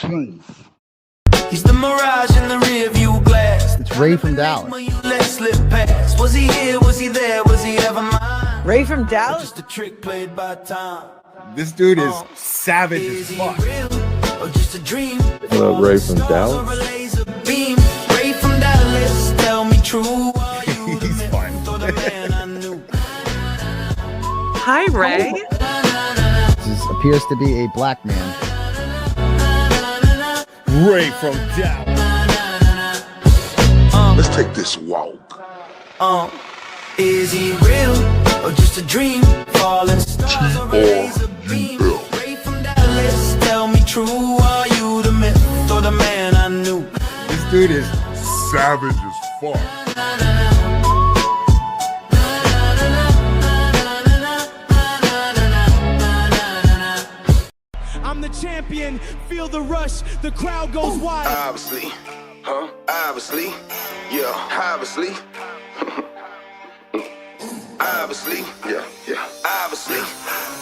Richins. He's the mirage in the rear view glass. It's Ray from Dallas. Let slip past. Was he here? Was he there? Was he ever mine? Ray from Dallas? Just a trick played by time. This dude is savage as fuck. Or just a dream? What up, Ray from Dallas? Ray from Dallas, tell me true. He's fun. Hi, Ray. This appears to be a black man. Ray from Dallas. Let's take this walk. Is he real or just a dream? Falling stars or a laser beam? Ray from Dallas, tell me true. Are you the myth or the man I knew? This dude is Savage as fuck. I'm the champion, feel the rush, the crowd goes wild. Obviously, obviously, yeah, obviously. Obviously, yeah, obviously.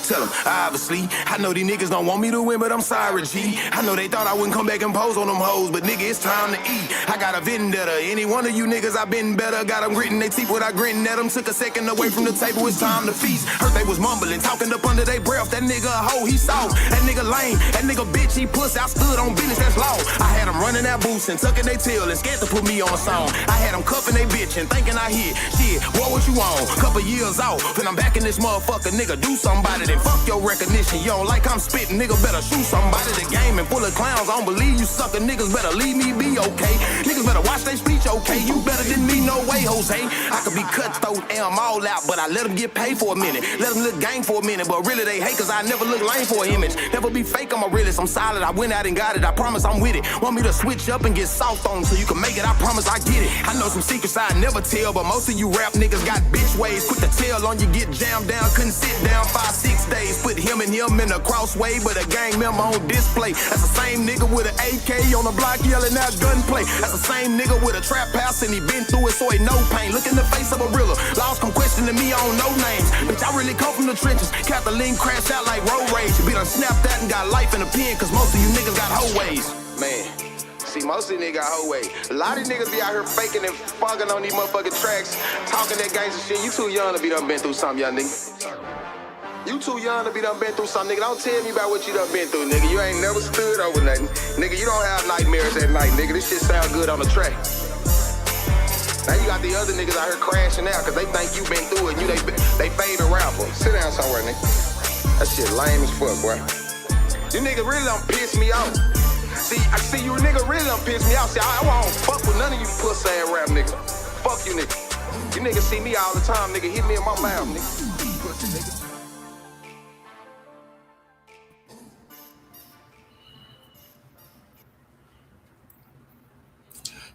Tell them, obviously. I know these niggas don't want me to win, but I'm sorry, G. I know they thought I wouldn't come back and pose on them hoes, but nigga, it's time to eat. I got a vendetta. Any one of you niggas, I been better. Got them gritting they teeth without gritting at them. Took a second away from the table, it's time to feast. Heard they was mumbling, talking up under their breath. That nigga a hoe, he soft. That nigga lame. That nigga bitch, he pussy. I stood on business, that's law. I had them running that boots and tucking they tail and scared to put me on a song. I had them cuffing they bitch and thinking I hit. Shit, what you on? Couple years off, and I'm back in this motherfucker, nigga. Do somebody, then fuck your recognition. You don't like I'm spitting, nigga. Better shoot somebody. The game and full of clowns. I don't believe you sucker niggas. Better leave me be okay. Niggas better watch their speech, okay. You better than me, no way, Jose. I could be cutthroat and I'm all out, but I let them get paid for a minute. Let them look gang for a minute, but really they hate cause I never look lame for an image. Never be fake, I'm a realist. I'm solid. I went out and got it. I promise I'm with it. Want me to switch up and get soft on so you can make it. I promise I get it. I know some secrets I never tell, but most of you rap niggas got bitch ways. Quick to tell on you, get jammed down. Couldn't sit down 5-6 days. Put him and him in a crossway, but a gang member on display. That's the same nigga with an AK on the block yelling out gunplay. That's the same nigga with a trap house and he been through it so he no pain. Look in the face of a realer. Laws come questioning me, I don't know names. Bitch, I really come from the trenches. Kathleen crashed out like road rage. Be done snapped that and got life in a pen cause most of you niggas got hoe ways. Man. See, most of these niggas got whole way. A lot of these niggas be out here faking and fucking on these motherfucking tracks, talking that gangster shit. You too young to be done been through something, young nigga. You too young to be done been through something, nigga. Don't tell me about what you done been through, nigga. You ain't never stood over nothing. Nigga, you don't have nightmares at night, nigga. This shit sound good on the track. Now you got the other niggas out here crashing out cause they think you been through it and they favorite rapper. Sit down somewhere, nigga. That shit lame as fuck, boy. You niggas really done piss me off. See, I see you nigga really done piss me off. See, I won't fuck with none of you pussy ass rap niggas. Fuck you niggas. You niggas see me all the time, nigga. Hit me in my mouth, nigga. Pussy nigga.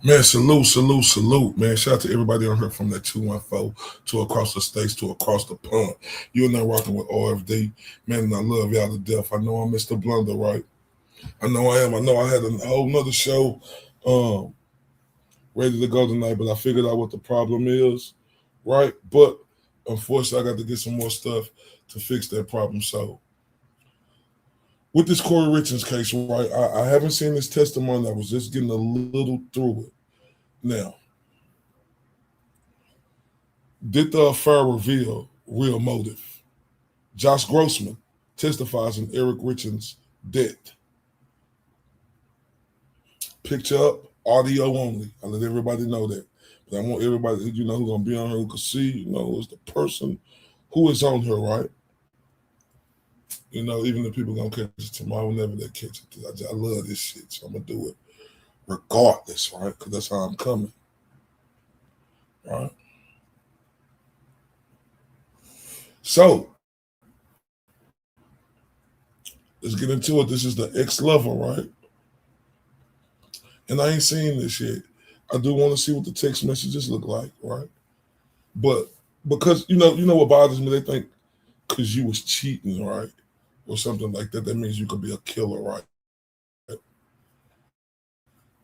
Man, salute, man. Shout out to everybody on here from that 214 to across the states to across the pond. You're not rocking with OFD. Man, and I love y'all to death. I know I'm Mr. Blunder, right? I know I am. I know I had a whole nother show ready to go tonight, but I figured out what the problem is, right? But unfortunately, I got to get some more stuff to fix that problem. So with this Kouri Richins case, right, I haven't seen this testimony. I was just getting a little through it. Now, did the affair reveal real motive? Josh Grossman testifies in Eric Richins' death. Picture up, audio only. I let everybody know that. But I want everybody, who's going to be on here who can see, who's the person who is on here, right? Even if people going to catch it tomorrow, whenever they catch it. I love this shit, so I'm going to do it regardless, right? Because that's how I'm coming, right? So, let's get into it. This is the ex-lover, right? And I ain't seen this yet. I do want to see what the text messages look like, right? But because, you know what bothers me? They think because you was cheating, right? Or something like that, that means you could be a killer, right?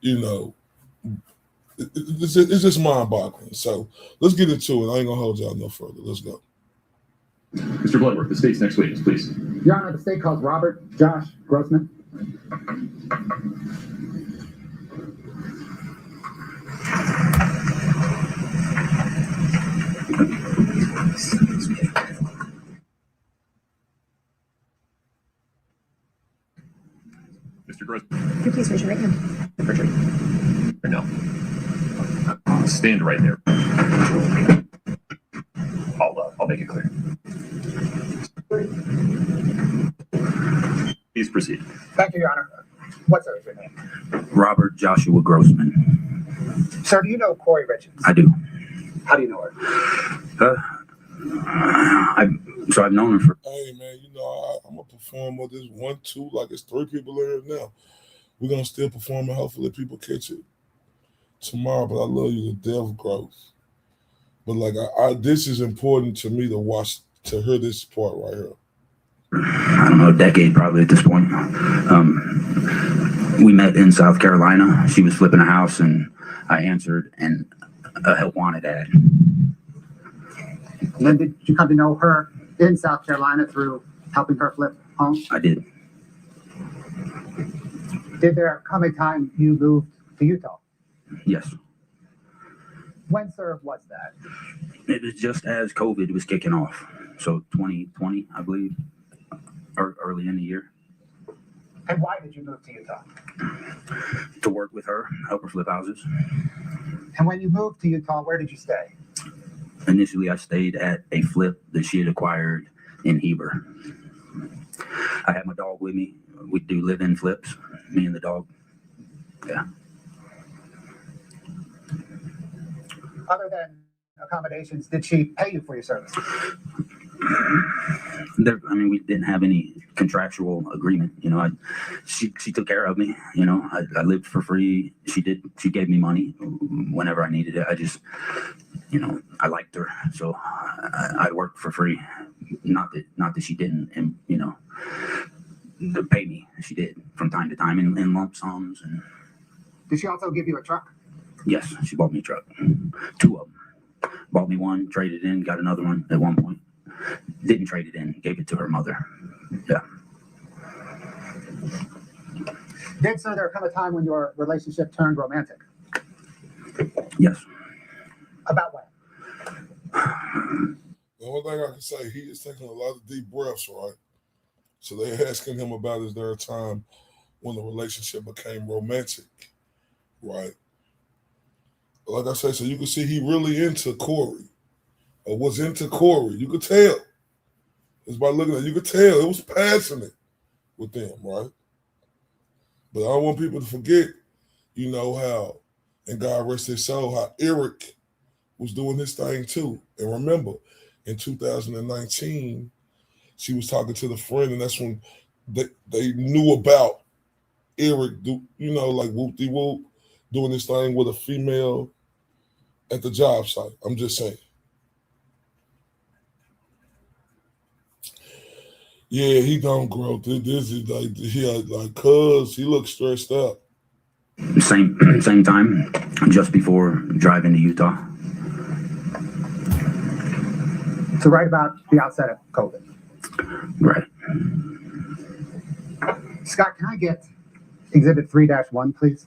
It's just mind-boggling. So let's get into it. I ain't going to hold y'all no further. Let's go. Mr. Bloodworth, the state's next witness, please. Your Honor, the state calls Robert Josh Grossman. Mr. Grossman. Could you please raise your right hand? Richard. Or no. Stand right there. I'll make it clear. Please proceed. Thank you, Your Honor. What, sir, is your name? Robert Joshua Grossman. Sir, do you know Kouri Richins? I do. How do you know her? I've known her for. Hey man, you know I'm gonna perform with this 1, 2, like it's 3 people in here now. We're gonna still perform and hopefully people catch it tomorrow. But I love you to death, Gross. But like this is important to me to watch, to hear this part right here. I don't know, a decade probably at this point. We met in South Carolina. She was flipping a house and I answered, and a help wanted ad. And then did you come to know her in South Carolina through helping her flip homes? I did. Did there come a time you moved to Utah? Yes. When, sir, was that? It was just as COVID was kicking off. So 2020, I believe, or early in the year. And why did you move to Utah? To work with her, help her flip houses. And when you moved to Utah, where did you stay? Initially, I stayed at a flip that she had acquired in Heber. I had my dog with me. We do live-in flips, me and the dog. Yeah. Other than accommodations, did she pay you for your service? We didn't have any contractual agreement. You know, she took care of me. You know, I lived for free. She gave me money whenever I needed it. I just, you know, I liked her, so I worked for free. Not that she didn't, and you know, pay me. She did from time to time in lump sums. And did she also give you a truck? Yes, she bought me a truck. 2 of them. Bought me one, traded in, got another one at one point. Didn't trade it in, gave it to her mother. Yeah. Did, sir, there come a time when your relationship turned romantic? Yes. About what? The only thing I can say, he is taking a lot of deep breaths, right? So they're asking him about is there a time when the relationship became romantic, right? Like I said, so you can see he really into Kouri, or was into Kouri. You could tell. It's by looking at it. You could tell it was passionate with them, right? But I don't want people to forget, you know, how, and God rest his soul, how Eric was doing his thing too. And remember, in 2019, she was talking to the friend, and that's when they knew about Eric, you know, like whoop-de-whoop, doing this thing with a female at the job site. I'm just saying. Yeah, he don't grow. This is like cuz he looks stressed out. Same time, just before driving to Utah. So right about the outset of COVID. Right. Scott, can I get Exhibit 3-1, please?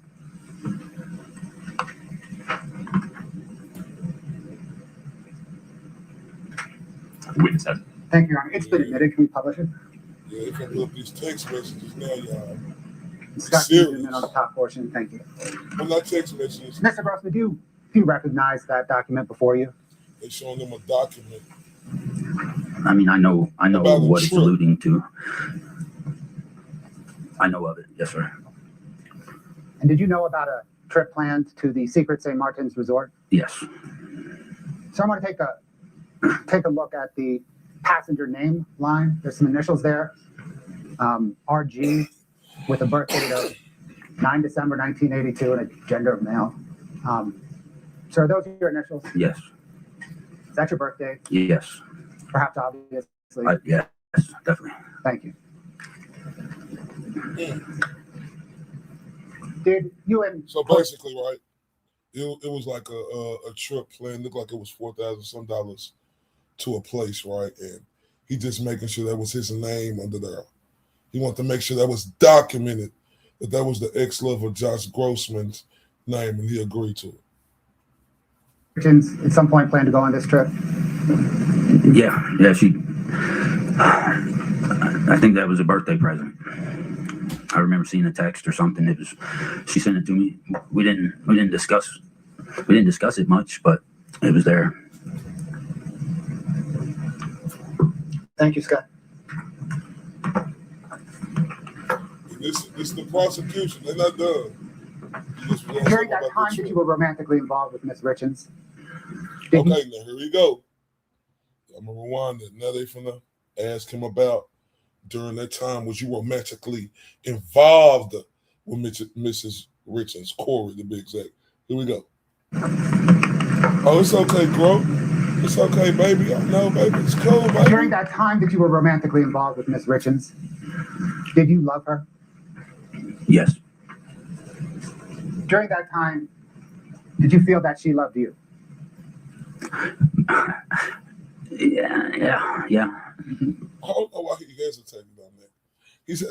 Witness has it. Thank you, Your Honor. It's been admitted. Can we publish it? Yeah, they can put these text messages now, y'all. Scott, can you zoom in on the top portion? Thank you. Well, not text messages. Mr. Grossman, do you recognize that document before you? They showing them a document. I mean, I know About what the it's trip. alluding to. I know of it. Yes, sir. And did you know about a trip planned to the secret St. Martin's Resort? Yes. So I'm going to take a look at the passenger name line. There's some initials there. RG with a birth date of 9 December 1982 and a gender of male. So are those your initials? Yes. Is that your birthday? Yes. Perhaps obviously. Yes, definitely. Thank you. Did you and So basically, right, it was like a trip plan. Looked like it was $4,000 some to a place, right? And he just making sure that was his name under there. He wanted to make sure that was documented, that was the ex-lover Josh Grossman's name, and he agreed to it. Richins at some point planned to go on this trip? Yeah, she. I think that was a birthday present. I remember seeing a text or something. She sent it to me. We didn't discuss it much, but it was there. Thank you, Scott. This is the prosecution. They're not done. During that time that you were romantically involved with Miss Richins. Okay, now here we go. I'm gonna rewind it. Now they finna ask him about during that time was you romantically involved with Mrs. Richins, Kouri to be exact. Here we go. Oh, it's okay, bro. It's okay, baby. I know, baby. It's cool, baby. During that time that you were romantically involved with Miss Richins, did you love her? Yes. During that time, did you feel that she loved you? Yeah. I don't know why he hesitated on that. He said,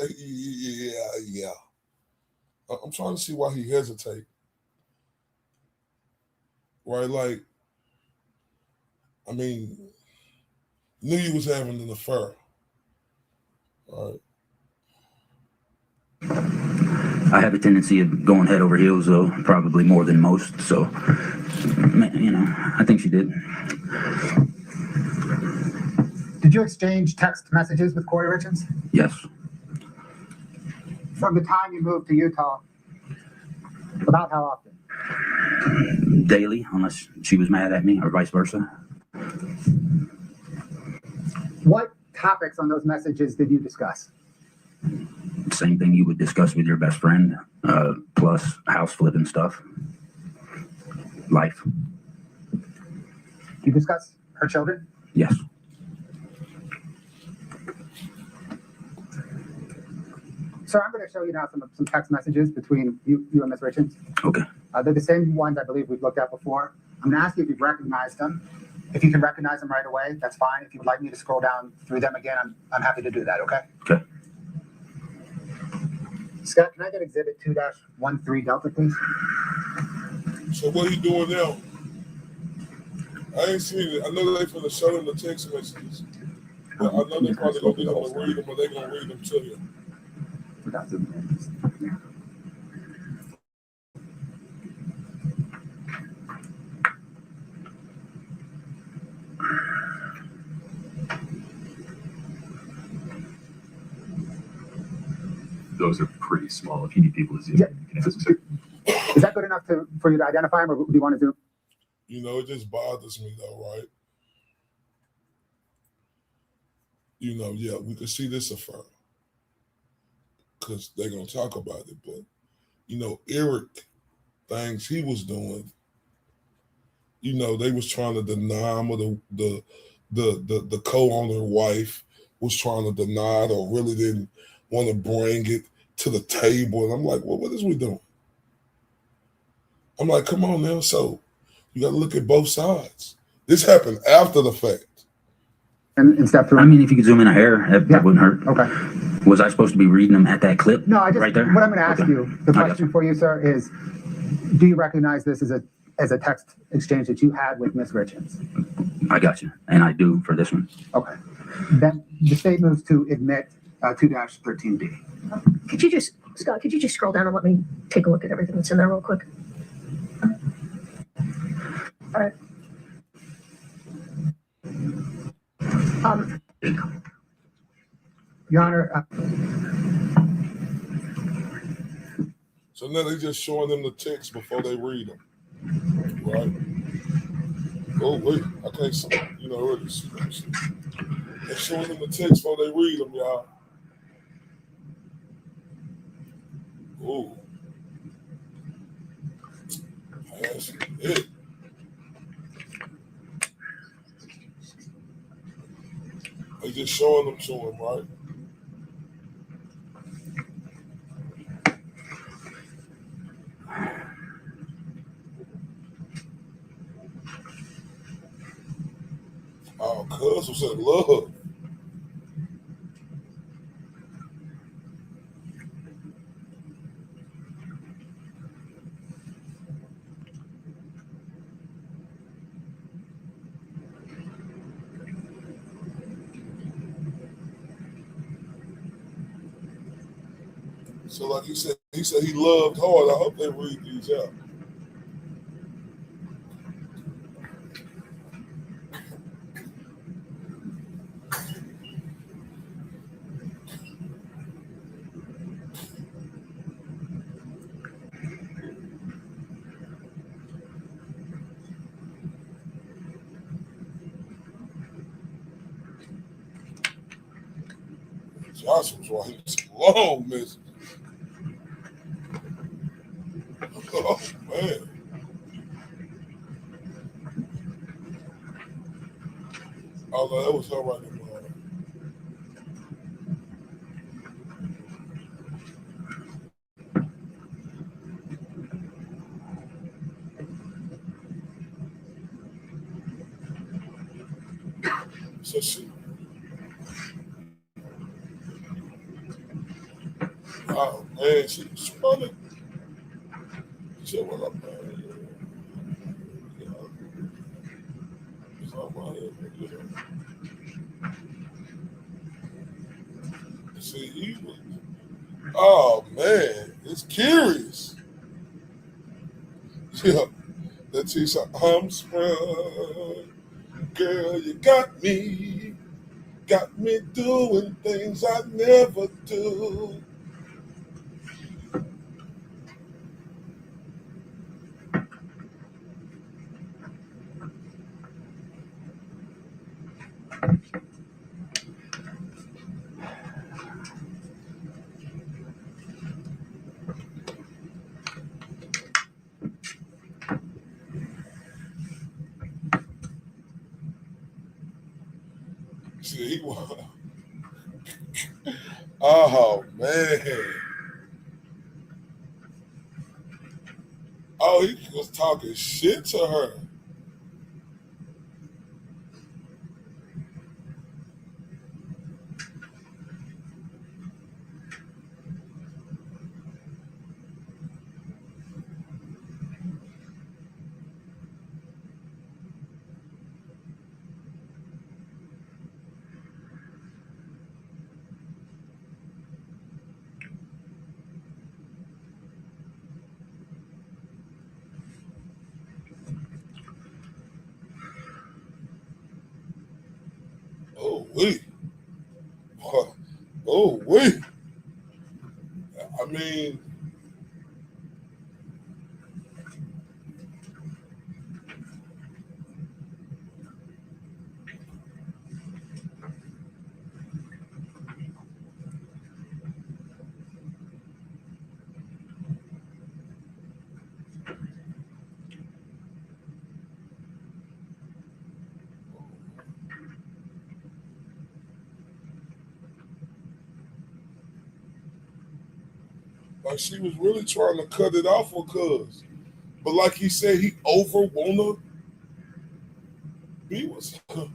yeah. I'm trying to see why he hesitated. Right, like, I mean, knew you was having an affair. All right. I have a tendency of going head over heels, though, probably more than most. So, I think she did. Did you exchange text messages with Kouri Richins? Yes. From the time you moved to Utah, about how often? Daily, unless she was mad at me or vice versa. What topics on those messages did you discuss? Same thing you would discuss with your best friend, plus house flipping stuff. Life. You discuss her children? Yes. Sir, I'm going to show you now some text messages between you and Ms. Richins. Okay. They're the same ones I believe we've looked at before. I'm going to ask you if you've recognized them. If you can recognize them right away, that's fine. If you'd like me to scroll down through them again, I'm happy to do that, okay? Okay. Scott, can I get exhibit 2-13 Delta, please? So what are you doing now? I ain't seen it. I know they finna show them the text messages. But I know they probably gonna get them to read them, or they gonna read them to you. Those are pretty small. If you need people to zoom in, you can ask them. Is that good enough for you to identify them, or do you want to zoom? You know, it just bothers me though, right? You know, yeah, we could see this affair because they're gonna talk about it, but you know, Eric, things he was doing, you know, they was trying to deny him, or the co-owner wife was trying to deny it, or really didn't want to bring it to the table. And I'm like, well, what is we doing? I'm like, come on now. So you got to look at both sides. This happened after the fact. And step 3. I mean, if you could zoom in a hair, that wouldn't hurt. Okay. Was I supposed to be reading them at that clip? No, I just, right there? What I'm going to ask you, the question for you, sir, is do you recognize this as a text exchange that you had with Ms. Richins? I got you. And I do for this one. Okay. Then the state moves to admit 2-13B. Could you just, Scott, could you just scroll down and let me take a look at everything that's in there real quick? All right. Your Honor. So now they're just showing them the text before they read them, right? Oh, wait, I can't see, you know, already see them. They're showing them the text before they read them, y'all. Oh. That's it. They just showing them to him, right? Oh, cuz was in love. So like he said he loved hard. I hope they read these out. Josh was writing some long messages. Oh man. Oh no, that was her writing. So she. Oh man, she was funny. She said, "Well, I'm See, he was. Oh man, it's curious. Yeah, that she's I'm sprung. Girl, you got me doing things I never do. See, he was. Oh man. Oh, he was talking shit to her. Oh, wait. Oh, wait. I mean, like she was really trying to cut it off for cuz. But like he said, he over wanna be with her.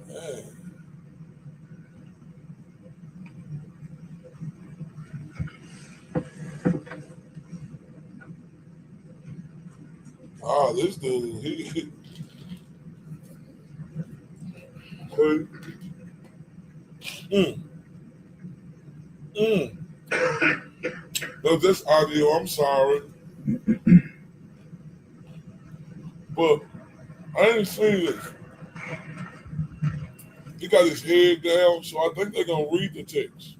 Man. Oh, this dude, he No, this audio, I'm sorry. But I ain't seen this. He got his head down, so I think they're gonna read the text.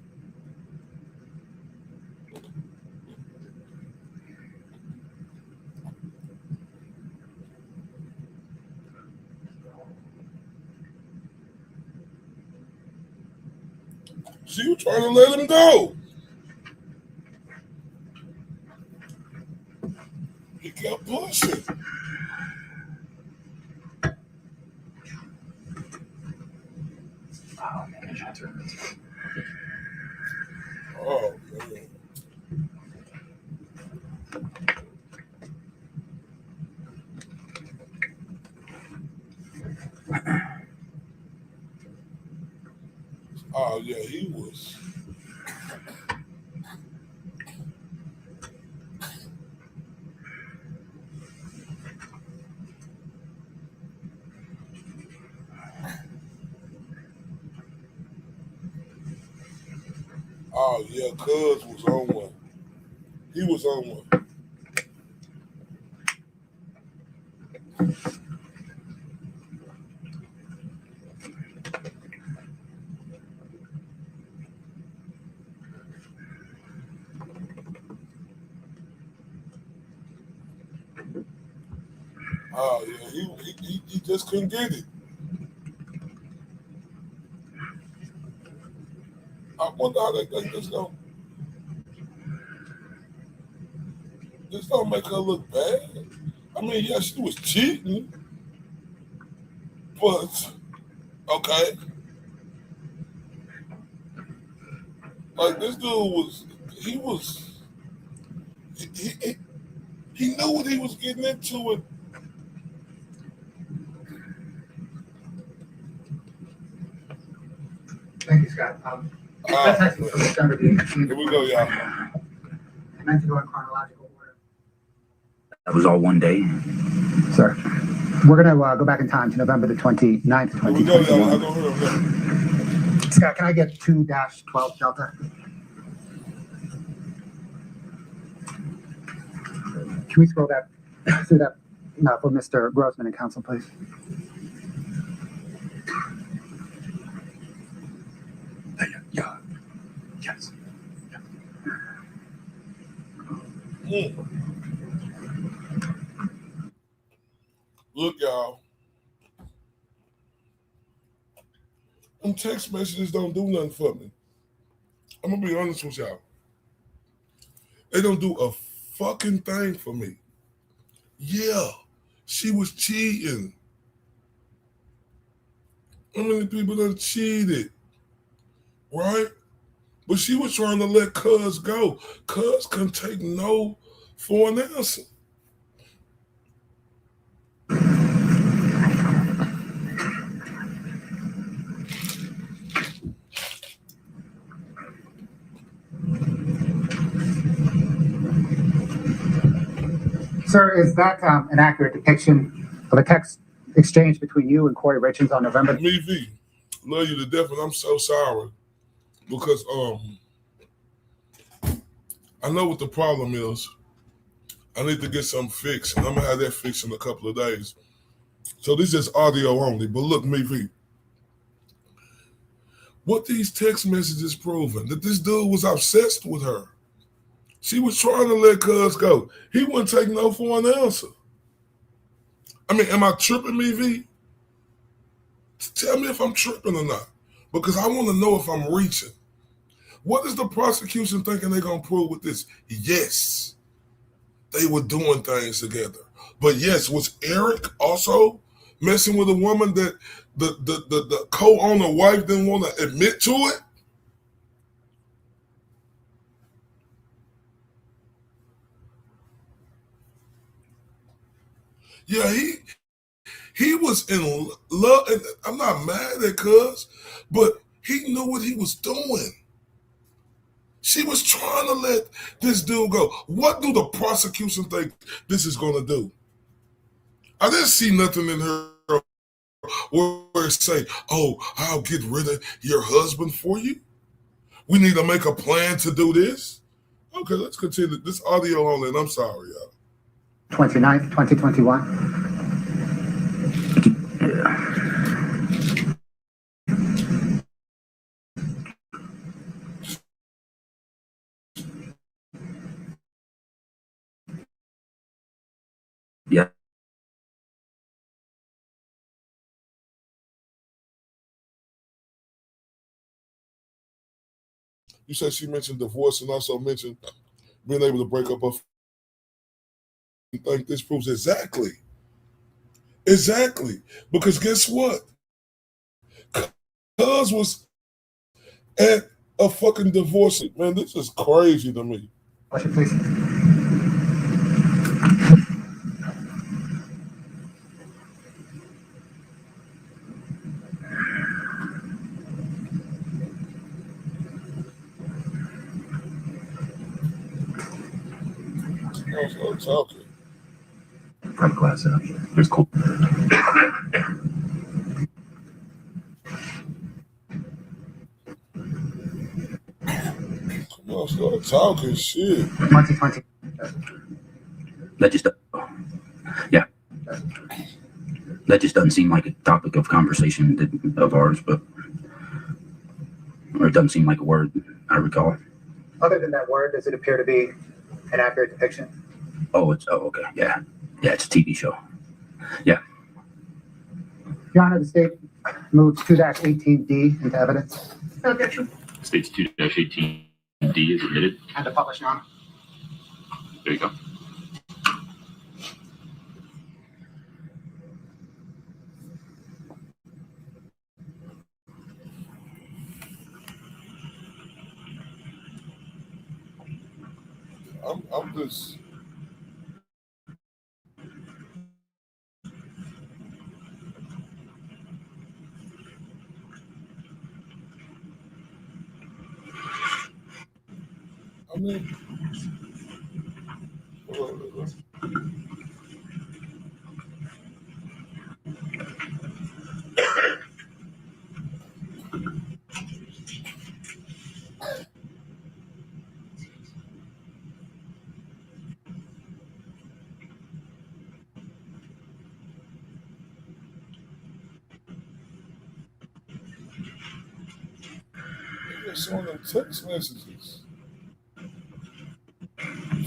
She was trying to let him go. He kept pushing. Oh, man. Oh, yeah, he was. Oh yeah, Cuz was on one. He was on one. Oh yeah, he just couldn't get it. I wonder how they think this don't make her look bad. I mean, yeah, she was cheating, but okay. Like this dude he knew what he was getting into, and Thank you, Scott. That's actually from December the 18th. Here we go, y'all. I meant to go in chronological order. That was all one day. Sir, we're going to go back in time to November the 29th, Here we go, y'all. I 2021. don't hear him. Scott, can I get 2-12 Delta? Can we scroll that through that for Mr. Grossman and counsel, please? Yeah. Yes. Look, y'all. Them text messages don't do nothing for me. I'm gonna be honest with y'all. They don't do a fucking thing for me. Yeah, she was cheating. How many people done cheated? Right? But she was trying to let Cuz go. Cuz couldn't take no for an answer. Sir, is that an accurate depiction of a text exchange between you and Kouri Richins on November? Me, V, love you to death, and I'm so sorry because I know what the problem is. I need to get something fixed, and I'm gonna have that fixed in a couple of days. So this is audio only. But look, me, V, what these text messages proving that this dude was obsessed with her. She was trying to let Cuz go. He wouldn't take no for an answer. I mean, am I tripping, me, V? Tell me if I'm tripping or not, because I want to know if I'm reaching. What is the prosecution thinking they're going to prove with this? Yes, they were doing things together. But yes, was Eric also messing with a woman that the co-owner wife didn't want to admit to it? Yeah, he was in love, and I'm not mad at Cuz, but he knew what he was doing. She was trying to let this dude go. What do the prosecution think this is going to do? I didn't see nothing in her where it say, oh, I'll get rid of your husband for you. We need to make a plan to do this. Okay, let's continue. This audio only, and I'm sorry, y'all. 29th, 2021. Yeah. You said she mentioned divorce and also mentioned being able to break up her. I think this proves exactly. Because guess what? Cuz was at a fucking divorce. Man, this is crazy to me. Question, please. I'm talking. Front glass out. There's cold. Start talking shit. 2020. That just, yeah. That just doesn't seem like a topic of conversation of ours, but, or it doesn't seem like a word I recall. Other than that word, does it appear to be an accurate depiction? Oh, okay, yeah. Yeah, it's a TV show. Yeah. Your Honor, the state moves 2-18D into evidence. No objection. States 2-18D is admitted. And to publish, Your Honor. There you go. I'm just. I mean, on them text messages.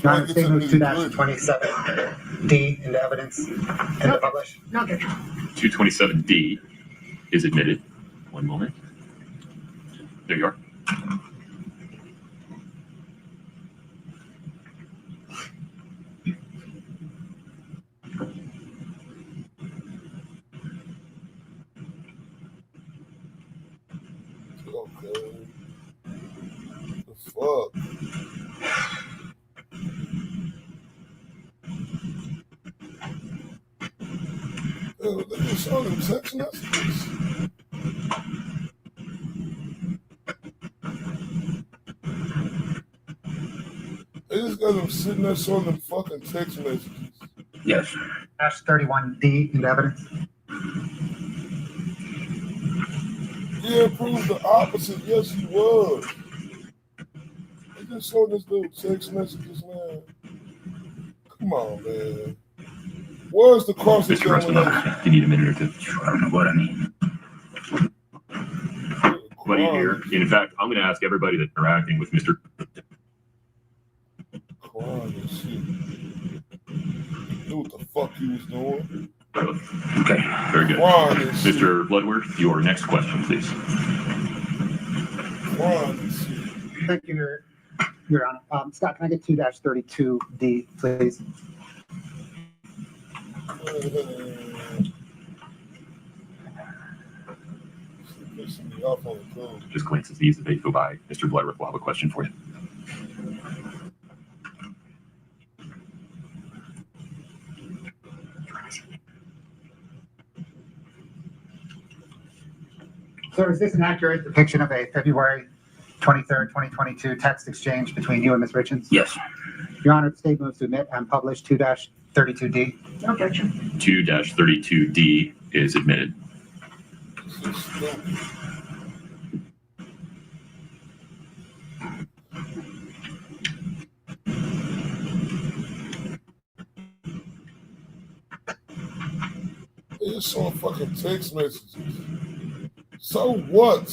Your Honor, the state moves 2-27D into evidence and to publish. No objection. 227D is admitted. One moment. There you are. Okay. The fuck? They just on them text messages. They just got them sitting there showing them fucking text messages. Yes. -31D into evidence. Yeah, proves the opposite. Yes, he was. They just showed this little text messages, man. Come on, man. Where's the Mr. Grossman, you need a minute or two. I don't know what I mean. What do you hear? In fact, I'm going to ask everybody that's interacting with Mr. Crying and shit. Knew what the fuck he was doing. Okay, very good. Mr. Bloodworth, your next question, please. Thank you, Your Honor. Scott, can I get 2-32D, please? Just glance as these debates go by. Mr. Bloodworth will have a question for you. Sir, is this an accurate depiction of a February 23rd, 2022 text exchange between you and Ms. Richins? Yes. Your Honor, the state moves to admit and publish 2-32D. No objection. 2-32D is admitted. They just saw fucking text messages. So what?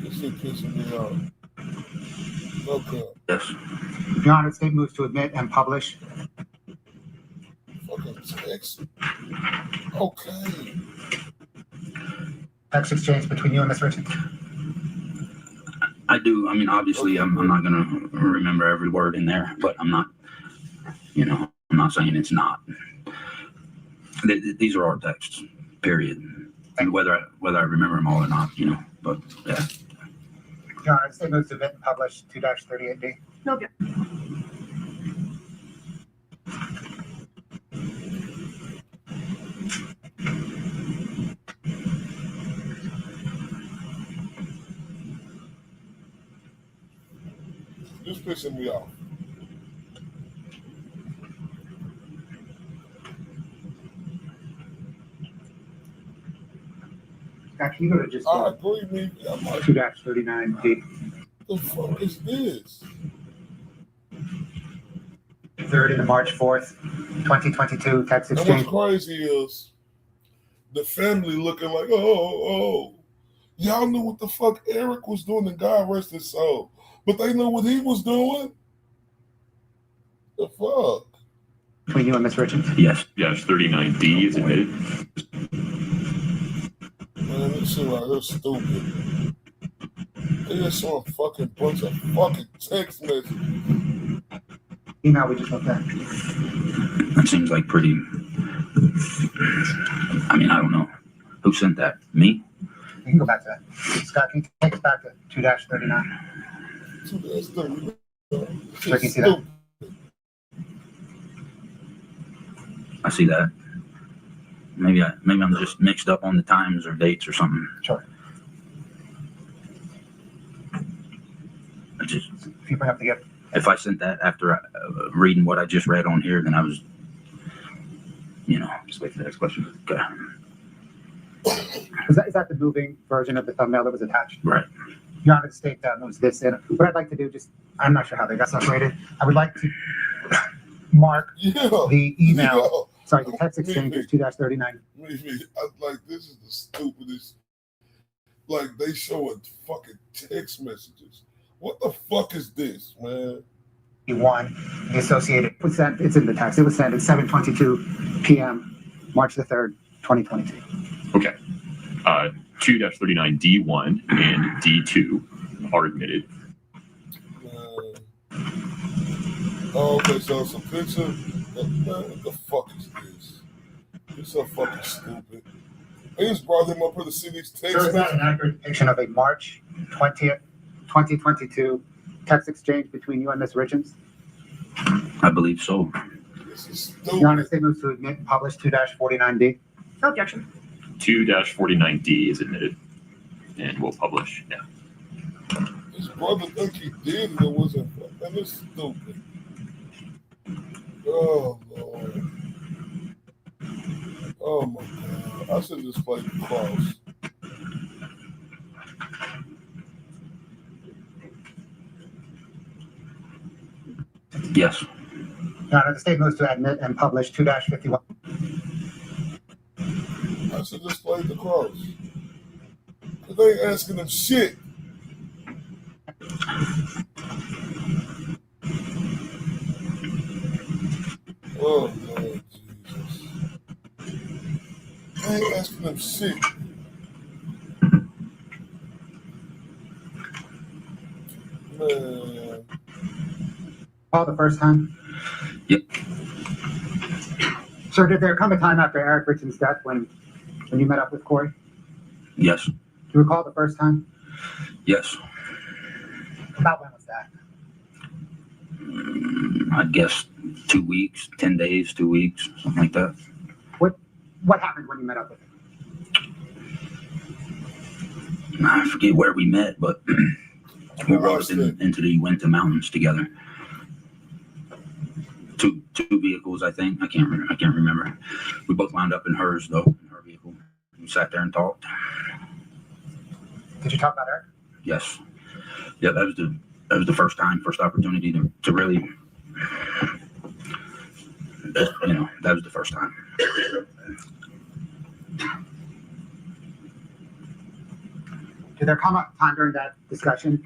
This shit pissing me off. Okay. Yes. Your Honor, the state moves to admit and publish. Fucking text. Okay. Text exchange between you and Ms. Richins. I do. I mean, obviously, I'm not going to remember every word in there, but I'm not, I'm not saying it's not. These are our texts, period. And whether I remember them all or not, but yeah. Your Honor, the state moves to admit and publish 2-38D. No objection. This pissing me off. Actually, you go to just I agree, man. I'm like, 2-39D. what the fuck is this? 3rd and March 4th, 2022, text And exchange. what's crazy is the family looking like, oh, y'all knew what the fuck Eric was doing, and God rest his soul. But they knew what he was doing? The fuck? Between you and Miss Richins? Yes. Yes, 39D is admitted. Man, this shit right here is stupid. They just saw a fucking bunch of fucking text messages. Email we just looked at. That seems like pretty. I mean, I don't know. Who sent that? Me? You can go back to that. Scott, can you take us back to 2-39? 2-39. So I can see that. I see that. Maybe I'm just mixed up on the times or dates or something. Sure. I just, If you bring up the gift. if I sent that after reading what I just read on here, then I was, Just wait for the next question. Okay. Is that the moving version of the thumbnail that was attached? Right. Your Honor, the state moves this in. What I'd like to do, I'm not sure how they got separated. I would like to mark the email. Sorry, the text exchange is 2-39. Like, this is the stupidest. Like, they showing fucking text messages. What the fuck is this, man? One, the associated, it's in the text. It was sent at 7:22 p.m., March the 3rd, 2022. Okay. 2-39D1 and D2 are admitted. Oh, okay, so it's a picture. Man, what the fuck is this? It's so fucking stupid. They just brought them up here to see these texts. So is that an accurate depiction of a March 20th, 2022 text exchange between you and Ms. Richins? I believe so. This is stupid. Your Honor, state moves to admit and publish 2-49D. No objection. 2-49D is admitted and will publish. Yeah. His brother think he did and it wasn't. Man, this is stupid. Oh, Lord. Oh, my God. I should just play the cross. Yes. Your Honor, the state moves to admit and publish 2-51. I should just play the cross. Because they ain't asking them shit. Oh, Lord Jesus. They ain't asking them shit. Man. Paul, the first time? Yep. Sir, did there come a time after Eric Richins' death when you met up with Kouri? Yes. Do you recall the first time? Yes. About when was that? I guess 2 weeks, 10 days, 2 weeks, something like that. What happened when you met up with him? I forget where we met, but we rode into the Winter Mountains together. Two vehicles, I think. I can't remember. We both wound up in hers, though, in her vehicle. We sat there and talked. Did you talk about Eric? Yes. Yeah, that was the first opportunity to really, that was the first time. Did there come a time during that discussion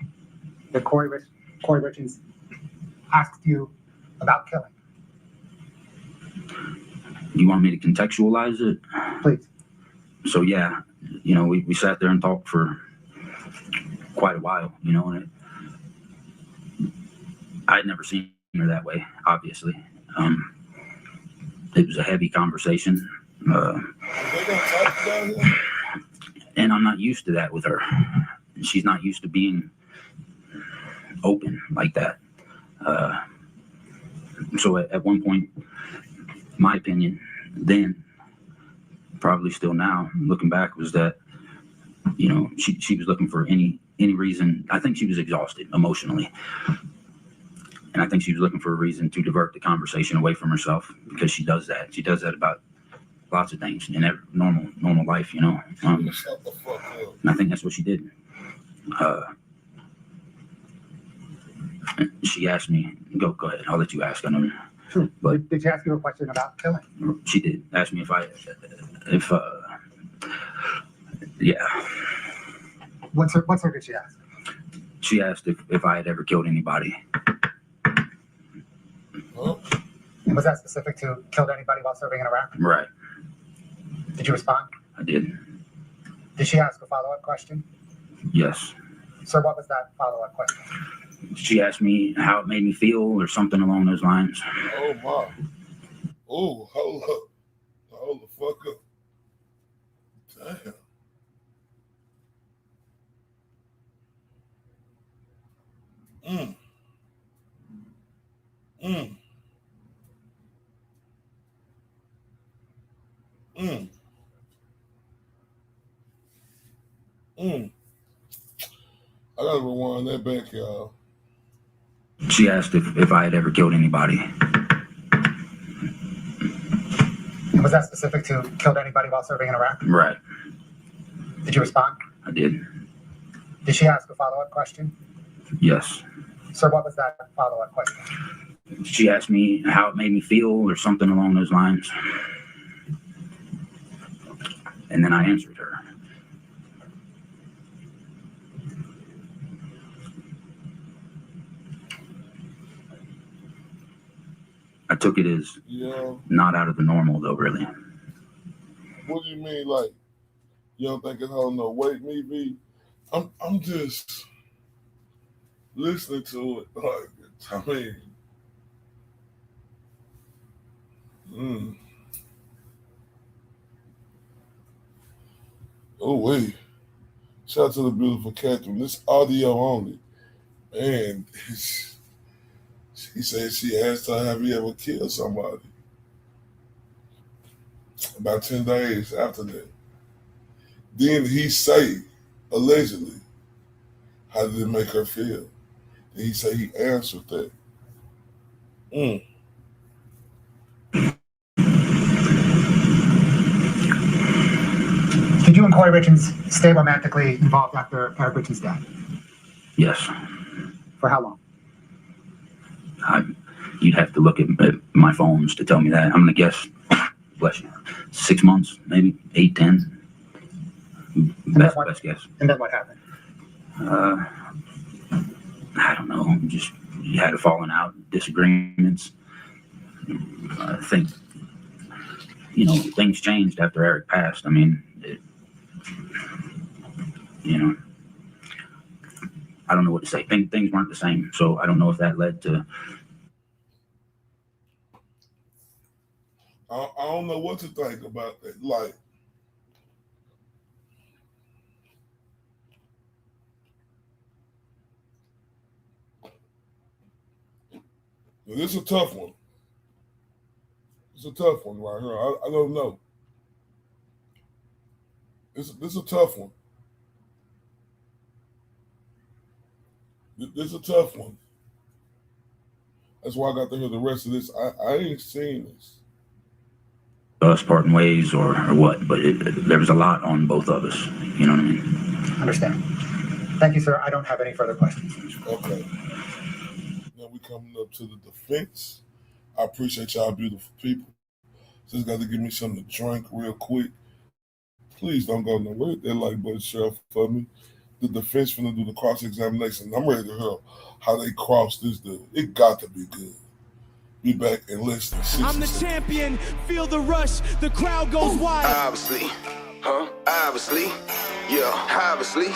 that Kouri Richins asked you about killing? You want me to contextualize it? Please. So yeah, we sat there and talked for quite a while, and I'd never seen her that way, obviously. It was a heavy conversation. And I'm not used to that with her. She's not used to being open like that. So at one point, my opinion then, probably still now, looking back, was that, she was looking for any reason. I think she was exhausted emotionally. And I think she was looking for a reason to divert the conversation away from herself, because she does that. She does that about lots of things in every normal life, you know. Shut the fuck up. And I think that's what she did. She asked me, go ahead, I'll let you ask. I know. Sure. But did she ask you a question about killing? She did. Ask me yeah. What's her did she ask? She asked if I had ever killed anybody. Huh? And was that specific to killed anybody while serving in Iraq? Right. Did you respond? I did. Did she ask a follow-up question? Yes. Sir, what was that follow-up question? She asked me how it made me feel or something along those lines. Oh my. Oh, hold up. Hold the fuck up. Damn. I gotta rewind that back, y'all. She asked if I had ever killed anybody. And was that specific to killed anybody while serving in Iraq? Right. Did you respond? I did. Did she ask a follow-up question? Yes. Sir, what was that follow-up question? She asked me how it made me feel or something along those lines. And then I answered her. I took it as not out of the normal, though, really. What do you mean, like, you don't think it's holding no weight, maybe? I'm just listening to it. Like, I mean, oh, wait. Shout out to the beautiful Catherine. This audio only. Man, she said she asked her, have you ever killed somebody? About 10 days after that. Then he say, allegedly, how did it make her feel? And he said he answered that. Did you and Kouri Richins stay romantically involved after Eric Richins' death? Yes. For how long? You'd have to look at my phones to tell me that. I'm going to guess, bless you, 6 months, maybe 8, 10. Best guess. And then what happened? I don't know. Just you had a falling out, disagreements. I think, things changed after Eric passed. I mean, I don't know what to say. Things weren't the same. So I don't know if that led to. I don't know what to think about that. Like, this is a tough one. It's a tough one right here. I don't know. This is a tough one. This is a tough one. That's why I got to hear the rest of this. I ain't seen this. Us parting ways or what, but there was a lot on both of us. You know what I mean? Understand. Thank you, sir. I don't have any further questions. Okay. Now we coming up to the defense. I appreciate y'all beautiful people. Just got to give me something to drink real quick. Please don't go nowhere. Hit that like button, share for me. The defense finna do the cross-examination. I'm ready to hear how they cross this dude. It got to be good. Be back and listen. I'm the champion. Feel the rush. The crowd goes wild. Obviously. Obviously. Yeah. Obviously.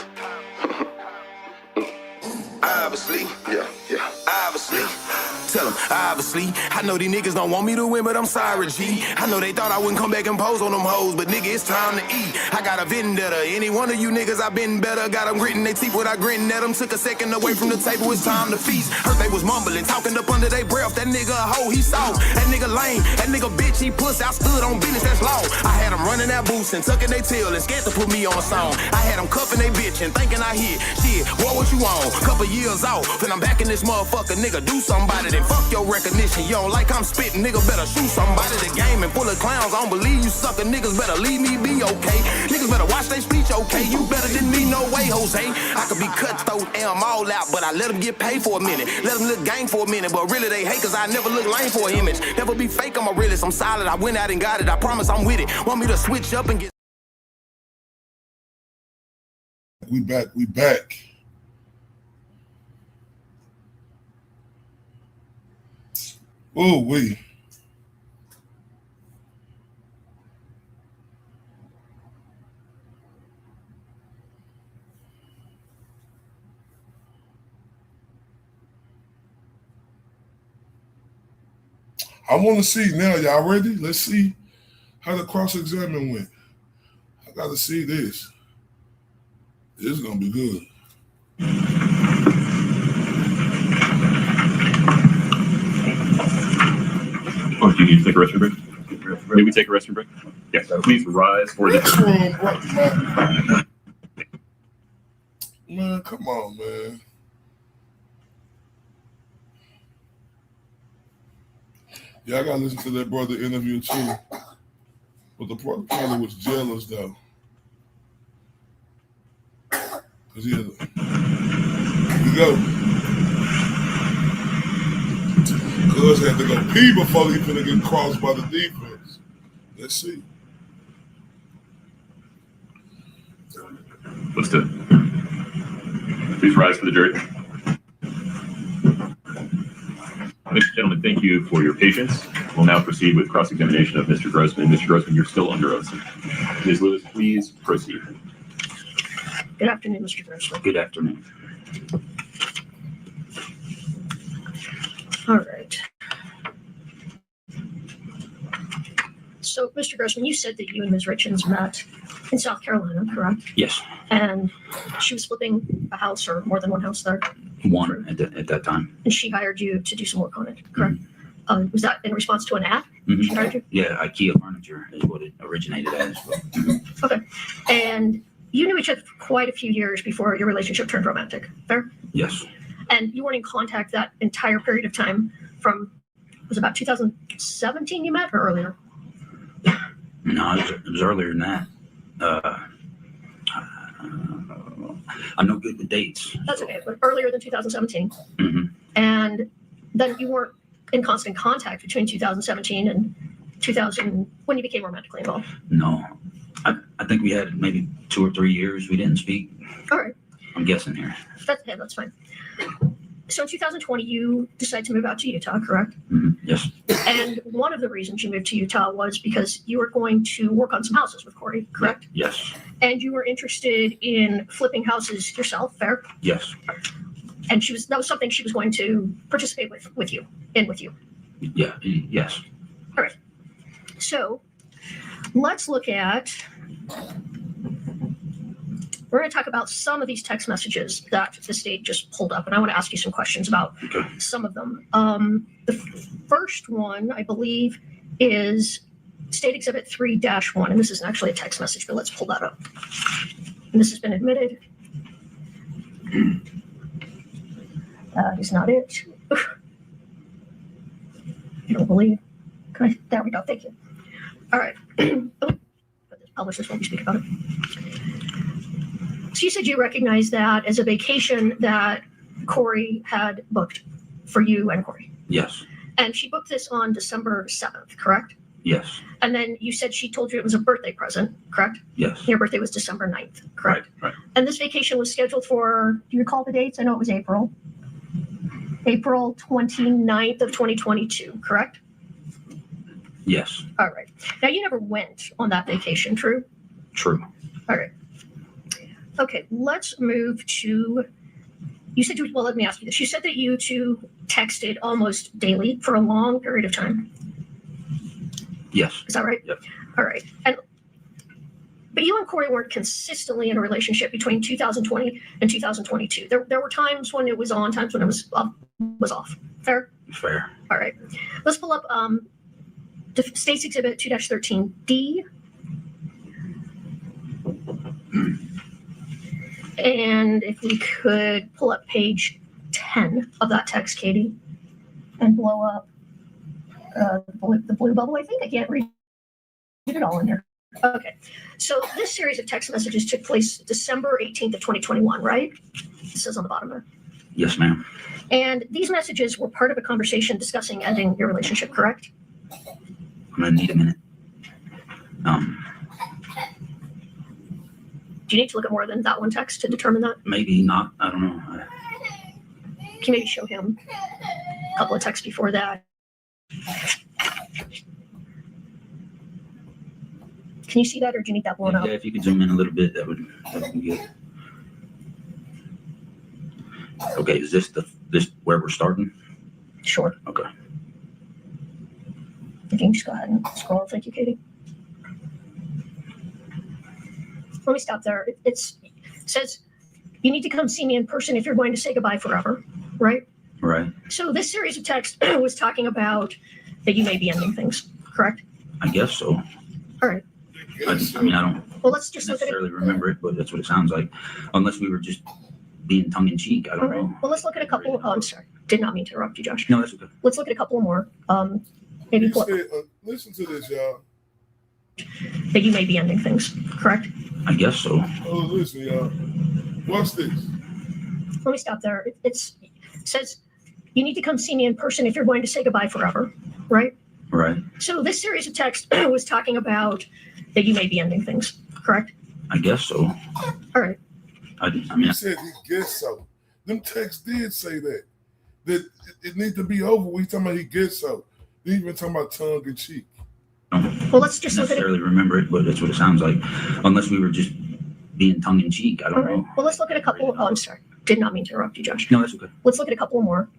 Obviously. Yeah. Obviously. Tell them, obviously. I know these niggas don't want me to win, but I'm sorry, G. I know they thought I wouldn't come back and pose on them hoes, but nigga, it's time to eat. I got a vendetta. Any one of you niggas, I been better. Got them gritting they teeth without gritting at them. Took a second away from the table, it's time to feast. Heard they was mumbling, talking up under their breath. That nigga a hoe, he soft. That nigga lame. That nigga bitch, he pussy. I stood on business, that's law. I had them running that boots and tucking they tail and scared to put me on a song. I had them cuffing they bitch and thinking I hit. Shit, what you on? Couple years off, and I'm back in this motherfucker, nigga. Do somebody that like fuck your recognition. You don't like I'm spitting, nigga better shoot somebody. The game and full of clowns, I don't believe you sucker niggas better leave me be okay. Niggas better watch their speech, okay? You better than me, no way, Jose. I could be cutthroat and I'm all out, but I let them get paid for a minute. Let them look gang for a minute, but really they hate cause I never look lame for an image. Never be fake, I'm a realist, I'm solid. I went out and got it, I promise I'm with it. Want me to switch up and get... We back. Oh, we. I want to see now. Y'all ready? Let's see how the cross-examine went. I got to see this. This is going to be good. Oh, do you need to take a restroom break? May we take a restroom break? Yes. Please rise for the... Man, come on, man. Yeah, I got to listen to that brother interview too. But the brother probably was jealous though. Because he had here we go. Cuz had to go pee before he finna get crossed by the defense. Let's see. Let's do it. Please rise for the jury. Ladies and gentlemen, thank you for your patience. We'll now proceed with cross-examination of Mr. Grossman. Mr. Grossman, you're still under oath. Ms. Lewis, please proceed. Good afternoon, Mr. Grossman. Good afternoon. All right. So, Mr. Grossman, you said that you and Ms. Richins met in South Carolina, correct? Yes. And she was flipping a house or more than one house there? One at that time. And she hired you to do some work on it, correct? Was that in response to an ad? She hired you? Yeah, IKEA furniture is what it originated as. Okay. And you knew each other for quite a few years before your relationship turned romantic, fair? Yes. And you weren't in contact that entire period of time from, was it about 2017 you met or earlier? No, it was earlier than that. I'm no good with dates. That's okay, but earlier than 2017. And then you weren't in constant contact between 2017 and 2000 when you became romantically involved. No, I think we had maybe 2 or 3 years we didn't speak. All right. I'm guessing here. That's fine. So in 2020, you decided to move out to Utah, correct? Yes. And one of the reasons you moved to Utah was because you were going to work on some houses with Kouri, correct? Yes. And you were interested in flipping houses yourself, fair? Yes. And that was something she was going to participate with you. Yeah. Yes. All right. So let's look at, we're going to talk about some of these text messages that the state just pulled up, and I want to ask you some questions about some of them. The first one, I believe, is State Exhibit 3-1, and this isn't actually a text message, but let's pull that up. And this has been admitted. That is not it. I don't believe. There we go. Thank you. All right. Publishers won't be speaking about it. So you said you recognized that as a vacation that Kouri had booked for you and Kouri. Yes. And she booked this on December 7th, correct? Yes. And then you said she told you it was a birthday present, correct? Yes. Your birthday was December 9th, correct? Right. And this vacation was scheduled for, do you recall the dates? I know it was April 29th of 2022, correct? Yes. All right. Now, you never went on that vacation, true? True. All right. Okay, let's move to, let me ask you this. You said that you two texted almost daily for a long period of time. Yes. Is that right? Yep. All right. But you and Kouri weren't consistently in a relationship between 2020 and 2022. There were times when it was on, times when it was off. Fair? Fair. All right. Let's pull up State's Exhibit 2-13D. And if we could pull up page 10 of that text, Katie. and blow up the blue bubble. I think I can't read it all in here. Okay, so this series of text messages took place December 18th of 2021, right? It says on the bottom there. Yes, ma'am. And these messages were part of a conversation discussing ending your relationship, correct? I'm gonna need a minute. Do you need to look at more than that one text to determine that? Maybe not. I don't know. Can you maybe show him a couple of texts before that? Can you see that, or do you need that blown up? Yeah, if you could zoom in a little bit, that would be good. Okay, is this where we're starting? Sure. Okay. You can just go ahead and scroll. Thank you, Katie. Let me stop there. It says you need to come see me in person if you're going to say goodbye forever, right? Right. So this series of text was talking about that you may be ending things, correct? I guess so. All right. I mean, I don't Well, let's just look at it. necessarily remember it, but that's what it sounds like. Unless we were just being tongue in cheek. I don't know. Well, let's look at a couple. Oh, I'm sorry. Did not mean to interrupt you, Josh. No, that's okay. Let's look at a couple more. Maybe He said, listen to this, y'all. that you may be ending things, correct? I guess so. Oh, listen, y'all. Watch this. Let me stop there. It says you need to come see me in person if you're going to say goodbye forever, right? Right. So this series of text was talking about that you may be ending things, correct? I guess so. All right. I mean, He said he guessed so. Them texts did say that. That it needs to be over. We talking about he gets so. They even talking about tongue in cheek. Well, let's just look at it. necessarily remember it, but that's what it sounds like. Unless we were just being tongue in cheek. I don't know. Well, let's look at a couple. Oh, I'm sorry. Did not mean to interrupt you, Josh. No, that's okay. Let's look at a couple more.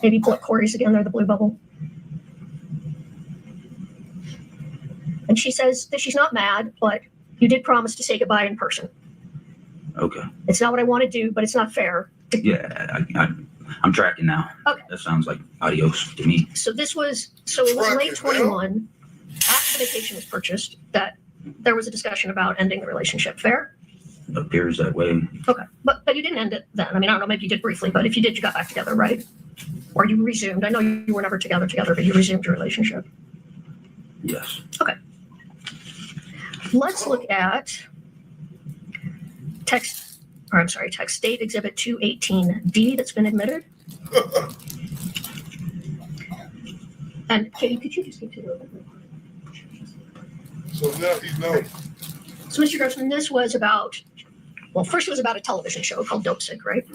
Maybe pull up Kouri's again there, the blue bubble. And she says that she's not mad, but you did promise to say goodbye in person. Okay. It's not what I want to do, but it's not fair. Yeah, I'm tracking now. Okay. That sounds like adios to me. So it was late 21 after the vacation was purchased that there was a discussion about ending the relationship. Fair? Appears that way. Okay. But you didn't end it then. I mean, I don't know, maybe you did briefly, but if you did, you got back together, right? Or you resumed. I know you were never together, but you resumed your relationship. Yes. Okay. Let's look at text State Exhibit 218D that's been admitted. And Katie, could you just get to it? So now he knows. So, Mr. Grossman, this was about, well, first it was about a television show called Dope Sick, right?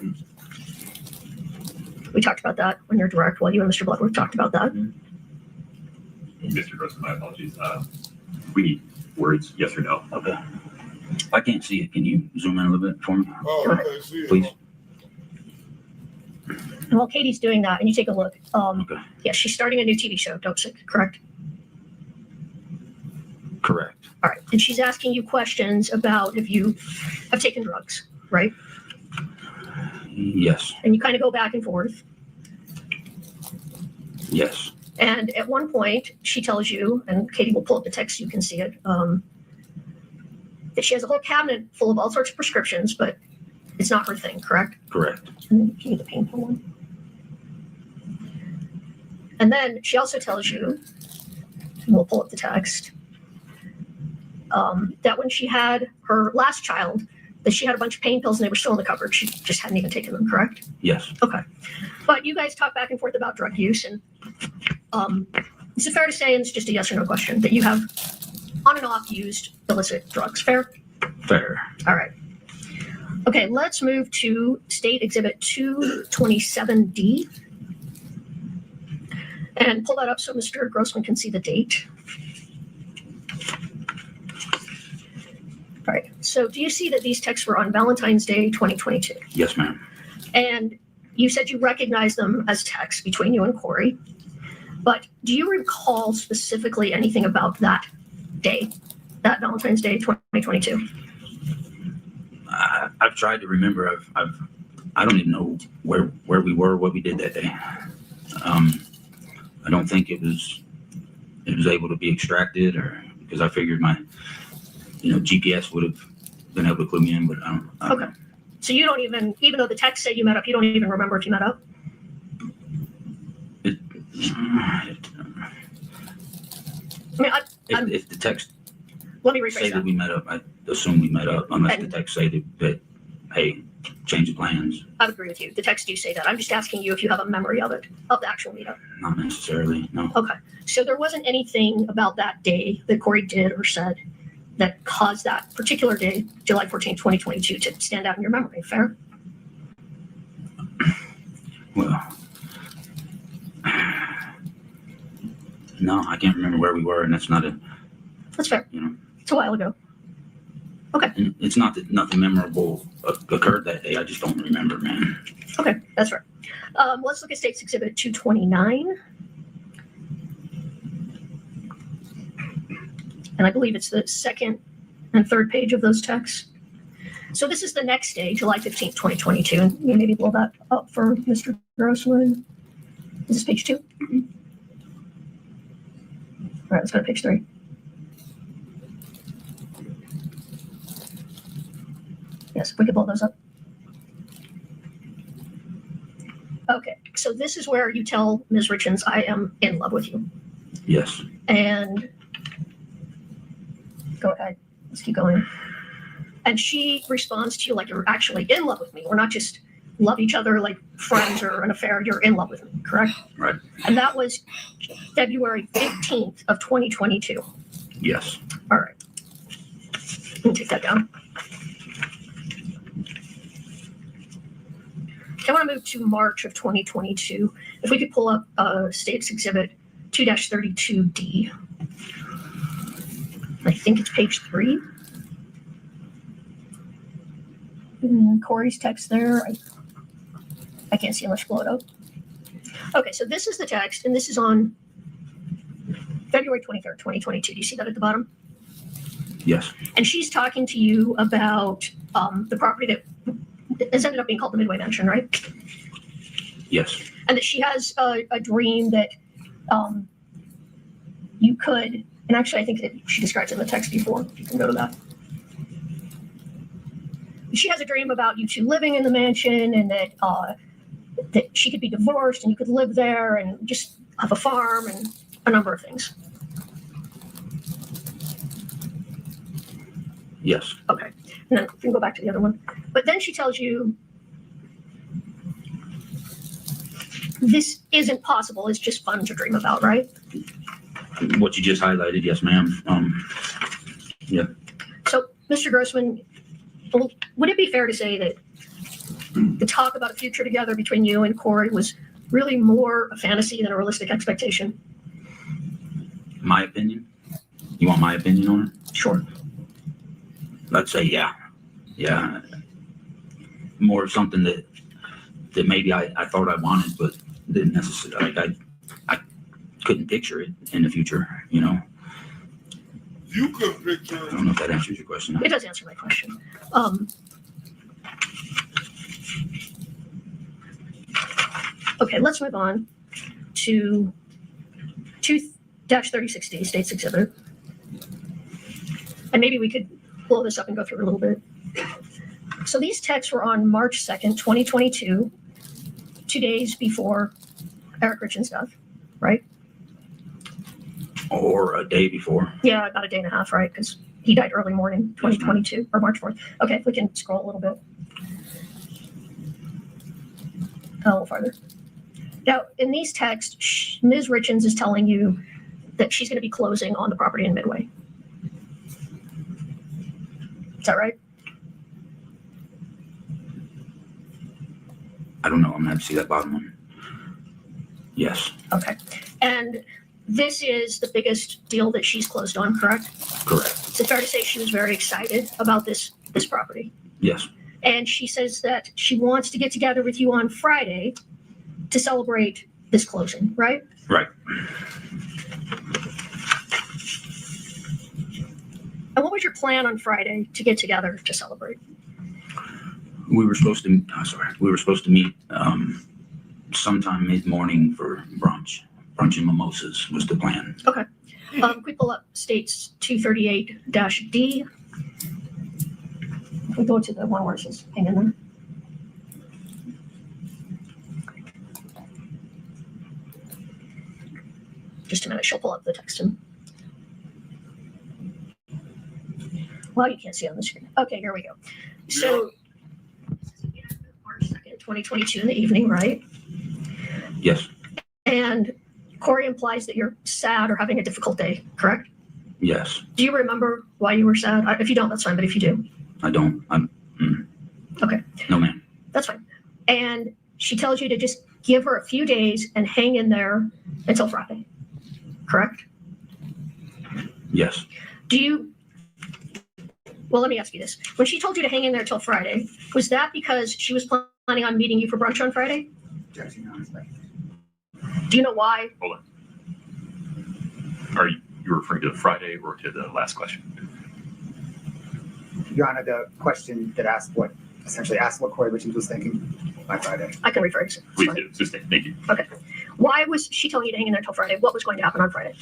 We talked about that when you're direct. Well, you and Mr. Bloodworth talked about that. Mr. Grossman, my apologies. We need words, yes or no. Okay. I can't see it. Can you zoom in a little bit for me? Oh, okay, see it. Please. And while Katie's doing that, and you take a look, Okay. yeah, she's starting a new TV show, Dope Sick, correct? Correct. All right. And she's asking you questions about if you have taken drugs, right? Yes. And you kind of go back and forth. Yes. And at one point, she tells you, and Katie will pull up the text so you can see it, that she has a whole cabinet full of all sorts of prescriptions, but it's not her thing, correct? Correct. And you need the painful one. And then she also tells you, and we'll pull up the text, that when she had her last child, that she had a bunch of pain pills and they were still in the cupboard. She just hadn't even taken them, correct? Yes. Okay. But you guys talk back and forth about drug use, and is it fair to say, and it's just a yes or no question, that you have on and off used illicit drugs? Fair? Fair. All right. Okay, let's move to State Exhibit 227D. And pull that up so Mr. Grossman can see the date. All right, so do you see that these texts were on Valentine's Day 2022? Yes, ma'am. And you said you recognized them as texts between you and Kouri. But do you recall specifically anything about that day, that Valentine's Day 2022? I've tried to remember. I don't even know where we were, what we did that day. I don't think it was able to be extracted, or because I figured my GPS would have been able to clue me in, but I don't. Okay. So you don't even though the text said you met up, you don't even remember if you met up? I mean, If the text let me say rephrase that that. we met up, I assume we met up, unless the text say that, hey, change the plans. I would agree with you. The text do say that. I'm just asking you if you have a memory of it, of the actual meetup. Not necessarily, no. Okay. So there wasn't anything about that day that Kouri did or said that caused that particular day, July 14th, 2022, to stand out in your memory. Fair? Well, no, I can't remember where we were, and that's not a. That's fair. You know, it's a while ago. Okay. It's not that nothing memorable occurred that day. I just don't remember, man. Okay, that's fair. Let's look at State's Exhibit 229. And I believe it's the second and third page of those texts. So this is the next day, July 15th, 2022. And you maybe blow that up for Mr. Grossman. Is this page 2? All right, let's go to page 3. Yes, we could blow those up. Okay, so this is where you tell Ms. Richins, I am in love with you. Yes. And go ahead, let's keep going. And she responds to you like you're actually in love with me. We're not just love each other like friends or an affair. You're in love with me, correct? Right. And that was February 15th of 2022. Yes. All right. Let me take that down. I want to move to March of 2022. If we could pull up State's Exhibit 2-32D. I think it's page 3. Kouri's text there. I can't see unless you blow it up. Okay, so this is the text, and this is on February 23rd, 2022. Do you see that at the bottom? Yes. And she's talking to you about the property that has ended up being called the Midway Mansion, right? Yes. And that she has a dream that you could, and actually I think that she describes it in the text before. You can go to that. She has a dream about you two living in the mansion, and that that she could be divorced and you could live there and just have a farm and a number of things. Yes. Okay. And then we can go back to the other one. But then she tells you this isn't possible. It's just fun to dream about, right? What you just highlighted, yes, ma'am. Yeah. So, Mr. Grossman, would it be fair to say that the talk about a future together between you and Kouri was really more a fantasy than a realistic expectation? My opinion? You want my opinion on it? Sure. Let's say, yeah. Yeah. More something that maybe I thought I wanted, but didn't necessarily, like I couldn't picture it in the future, you know? You couldn't picture I don't know if that answers your question. It does answer my question. Okay, let's move on to 2-3060, State's Exhibit. And maybe we could blow this up and go through it a little bit. So these texts were on March 2nd, 2022, 2 days before Eric Richins' death, right? Or a day before. Yeah, about a day and a half, right? Because he died early morning, 2022, or March 4th. Okay, if we can scroll a little bit. A little farther. Now, in these texts, Ms. Richins is telling you that she's going to be closing on the property in Midway. Is that right? I don't know. I'm going to have to see that bottom one. Yes. Okay. And this is the biggest deal that she's closed on, correct? Correct. Is it fair to say she was very excited about this property? Yes. And she says that she wants to get together with you on Friday to celebrate this closing, right? Right. And what was your plan on Friday to get together to celebrate? We were supposed to meet sometime mid-morning for brunch. Brunch and mimosas was the plan. Okay. We pull up States 238-D. We go to the one where it says hang in there. Just a minute, she'll pull up the text. Well, you can't see it on the screen. Okay, here we go. So, March 2nd, 2022 in the evening, right? Yes. And Kouri implies that you're sad or having a difficult day, correct? Yes. Do you remember why you were sad? If you don't, that's fine, but if you do. I don't. Okay. No, ma'am. That's fine. And she tells you to just give her a few days and hang in there until Friday, correct? Yes. Well, let me ask you this. When she told you to hang in there until Friday, was that because she was planning on meeting you for brunch on Friday? Do you know why? Hold on. Are you referring to Friday or to the last question? Your Honor, the question that essentially asked what Kouri Richins was thinking by Friday. I can rephrase it. Please do. Thank you. Okay. Why was she telling you to hang in there until Friday? What was going to happen on Friday?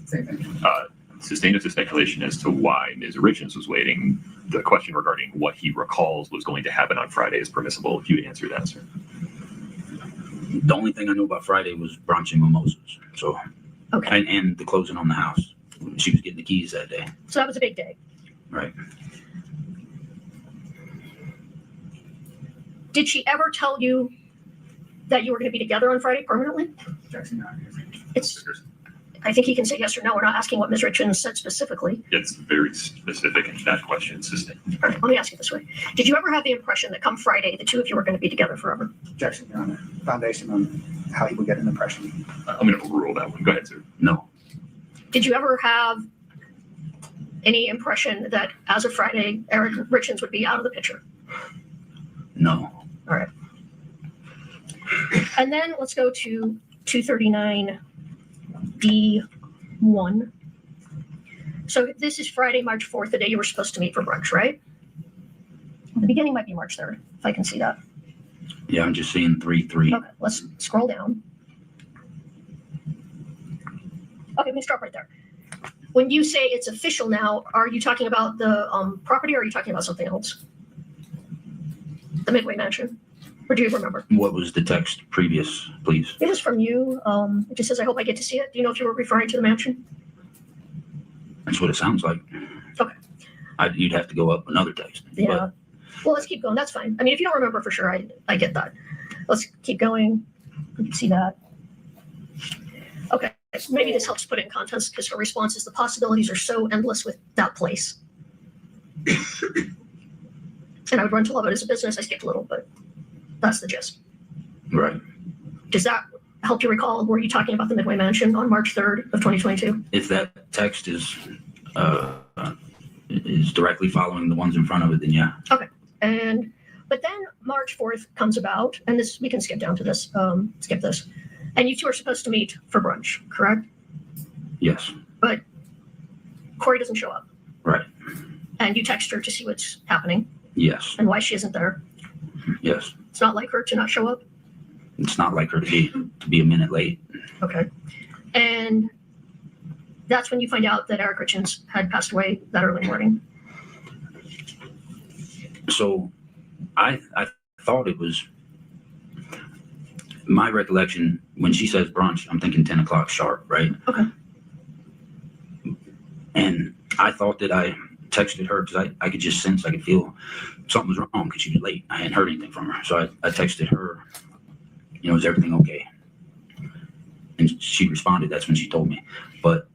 Same thing. Sustained a speculation as to why Ms. Richins was waiting. The question regarding what he recalls was going to happen on Friday is permissible if you would answer that, sir. The only thing I knew about Friday was brunch and mimosas. So, okay. And the closing on the house. She was getting the keys that day. So that was a big day. Right. Did she ever tell you that you were going to be together on Friday permanently? I think he can say yes or no. We're not asking what Ms. Richins said specifically. It's very specific in that question, sustained. All right, let me ask you this way. Did you ever have the impression that come Friday, the two of you were going to be together forever? Objection, Your Honor. Foundation on how he would get an impression. I'm going to overrule that one. Go ahead, sir. No. Did you ever have any impression that as of Friday, Eric Richins would be out of the picture? No. All right. And then let's go to 239D1. So this is Friday, March 4th, the day you were supposed to meet for brunch, right? The beginning might be March 3rd, if I can see that. Yeah, I'm just seeing 3-3. Okay, let's scroll down. Okay, let me stop right there. When you say it's official now, are you talking about the property or are you talking about something else? The Midway Mansion? Or do you remember? What was the text previous, please? It was from you. It just says, I hope I get to see it. Do you know if you were referring to the mansion? That's what it sounds like. Okay. You'd have to go up another text. Yeah. But well, let's keep going. That's fine. I mean, if you don't remember for sure, I get that. Let's keep going. You can see that. Okay. Maybe this helps put it in context because her response is the possibilities are so endless with that place. And I would run to love it as a business. I skipped a little, but that's the gist. Right. Does that help you recall? Were you talking about the Midway Mansion on March 3rd of 2022? If that text is directly following the ones in front of it, then yeah. Okay. But then March 4th comes about, and this we can skip down to this, skip this. And you two are supposed to meet for brunch, correct? Yes. But Kouri doesn't show up. Right. And you text her to see what's happening. Yes. And why she isn't there. Yes. It's not like her to not show up. It's not like her to be a minute late. Okay. And that's when you find out that Eric Richins had passed away that early morning. So I thought it was my recollection when she says brunch, I'm thinking 10 o'clock sharp, right? Okay. And I thought that I texted her because I could just sense, I could feel something was wrong because she was late. I hadn't heard anything from her. So I texted her, is everything okay? And she responded, that's when she told me. But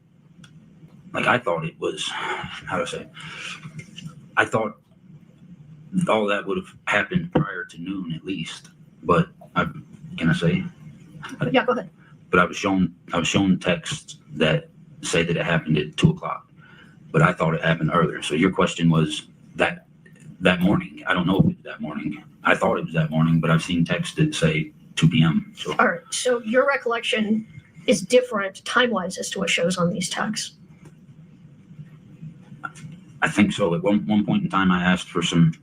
I thought it was, how do I say? I thought all that would have happened prior to noon at least. But can I say? Yeah, go ahead. But I was shown texts that say that it happened at 2 o'clock. But I thought it happened earlier. So your question was that morning. I don't know if it was that morning. I thought it was that morning, but I've seen texts that say 2 p.m. So. All right. So your recollection is different time-wise as to what shows on these texts. I think so. At one point in time, I asked for some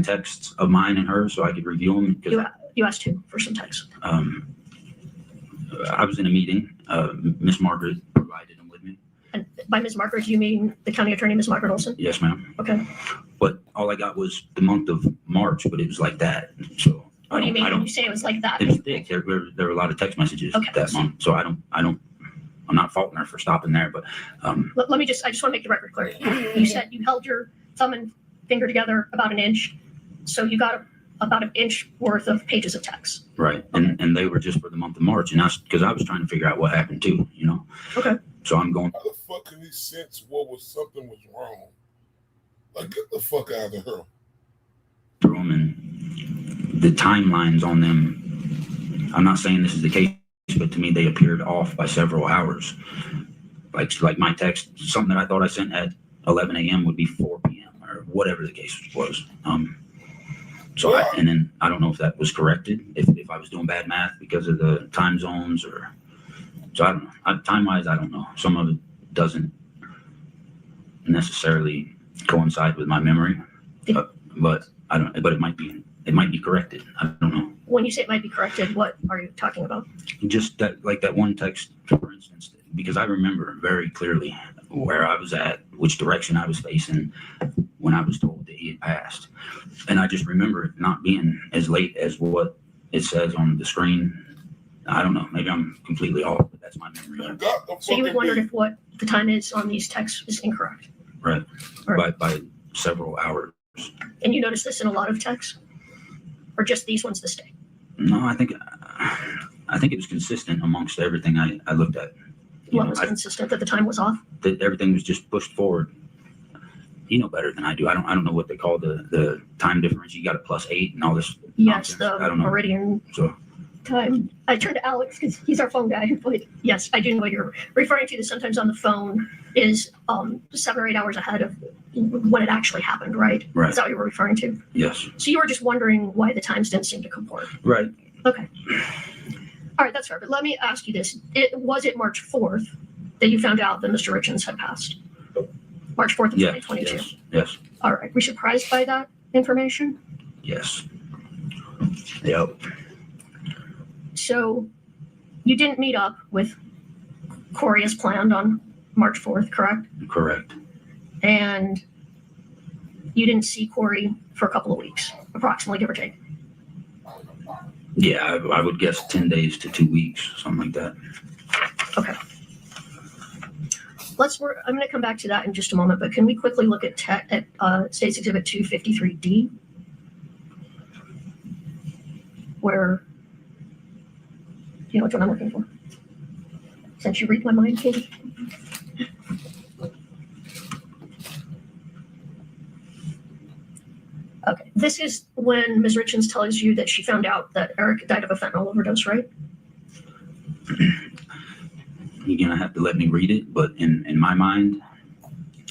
texts of mine and hers so I could review them. You asked who for some texts? I was in a meeting. Miss Margaret provided them with me. And by Ms. Margaret, do you mean the county attorney, Ms. Margaret Olson? Yes, ma'am. Okay. But all I got was the month of March, but it was like that. So What do you mean when you say it was like that? It was thick. There were a lot of text messages that month, so I'm not faulting her for stopping there, but let me just, I just want to make the record clear. You said you held your thumb and finger together about an inch, so you got about an inch worth of pages of text. Right, and they were just for the month of March, and that's because I was trying to figure out what happened too, you know. Okay. So I'm going. How the fuck can he sense something was wrong? Like, get the fuck out of her. Through them and the timelines on them. I'm not saying this is the case, but to me they appeared off by several hours. Like my text, something that I thought I sent at 11 a.m. would be 4 p.m. or whatever the case was. So and then I don't know if that was corrected, if I was doing bad math because of the time zones or. So I don't know. Time wise, I don't know. Some of it doesn't necessarily coincide with my memory, but I don't. But it might be corrected. I don't know. When you say it might be corrected, what are you talking about? Just that, like that one text, for instance, because I remember very clearly where I was at, which direction I was facing when I was told that he had passed, and I just remember it not being as late as what it says on the screen. I don't know. Maybe I'm completely off, but that's my memory. So you would wonder if what the time is on these texts is incorrect. Right. By several hours. And you notice this in a lot of texts, or just these ones this day? No, I think it was consistent amongst everything I looked at. What was consistent? That the time was off? That everything was just pushed forward. You know better than I do. I don't know what they call the time difference. You got a +8 and all this. Yes, nonsense. I don't know. meridian. So. Time. I turned to Alex because he's our phone guy. But yes, I do know what you're referring to. That sometimes on the phone is 7 or 8 hours ahead of when it actually happened, right? Right. Is that what you were referring to? Yes. So you were just wondering why the times didn't seem to comport. Right. Okay. All right, that's fair. But let me ask you this: was it March 4th that you found out that Mr. Richins had passed? March 4th of 2022. Yes. All right. Were you surprised by that information? Yes. Yep. So you didn't meet up with Kouri as planned on March 4th, correct? Correct. And you didn't see Kouri for a couple of weeks, approximately, give or take. Yeah, I would guess 10 days to 2 weeks, something like that. Okay. I'm going to come back to that in just a moment, but can we quickly look at State's Exhibit 253D, where, you know which one I'm looking for? Since you read my mind, Katie. Okay, this is when Ms. Richins tells you that she found out that Eric died of a fentanyl overdose, right? You're going to have to let me read it, but in my mind.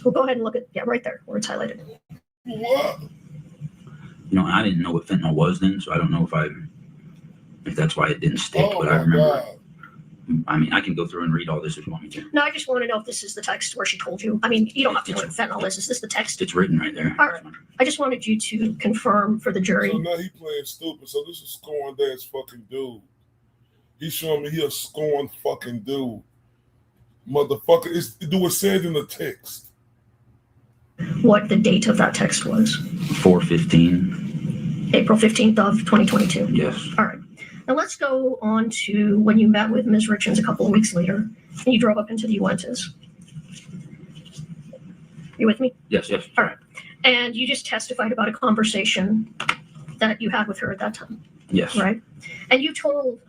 Well, go ahead and look at, right there where it's highlighted. What? You know, I didn't know what fentanyl was then, so I don't know if that's why it didn't stick, but I remember. I mean, I can go through and read all this if you want me to. No, I just want to know if this is the text where she told you. I mean, you don't have to know what fentanyl is. Is this the text? It's written right there. All right. I just wanted you to confirm for the jury. So now he playing stupid. So this is scorned ass fucking dude. He's showing me he a scorned fucking dude. Motherfucker, do it said in the text. What the date of that text was? 4/15. April 15th of 2022. Yes. All right. Now let's go on to when you met with Ms. Richins a couple of weeks later and you drove up into the Uentas. You with me? Yes. All right. And you just testified about a conversation that you had with her at that time. Yes. Right? And you told,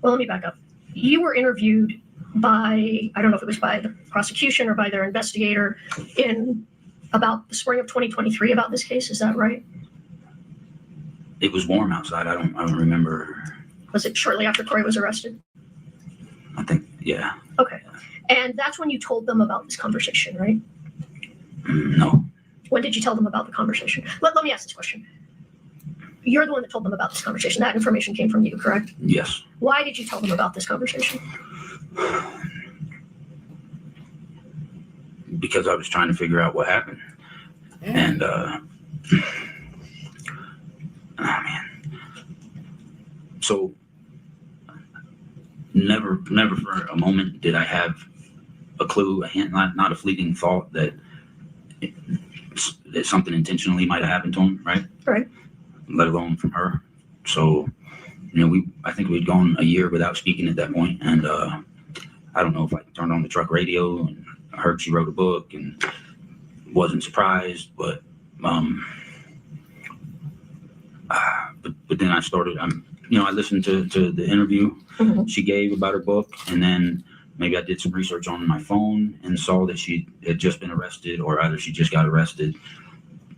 well, let me back up. You were interviewed by, I don't know if it was by the prosecution or by their investigator in about the spring of 2023 about this case. Is that right? It was warm outside. I don't remember. Was it shortly after Kouri was arrested? I think, yeah. Okay. And that's when you told them about this conversation, right? No. When did you tell them about the conversation? Let me ask this question. You're the one that told them about this conversation. That information came from you, correct? Yes. Why did you tell them about this conversation? Because I was trying to figure out what happened. And, oh man. So never for a moment did I have a clue, a hint, not a fleeting thought that something intentionally might have happened to him, right? Right. Let alone from her. So, I think we'd gone a year without speaking at that point, and I don't know if I turned on the truck radio and heard she wrote a book and wasn't surprised, but then I started. I listened to the interview she gave about her book, and then maybe I did some research on my phone and saw that she had just been arrested, or either she just got arrested.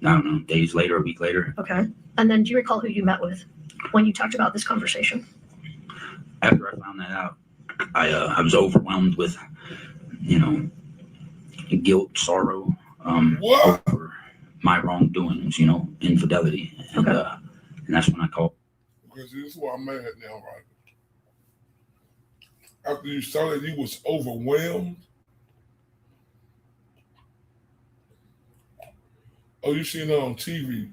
I don't know, days later, a week later. Okay. And then do you recall who you met with when you talked about this conversation? After I found that out, I was overwhelmed with, guilt, sorrow, over my wrongdoings, infidelity. And, and that's when I called. Because this is why I'm mad now, right? After you saw that you was overwhelmed, you seen her on TV.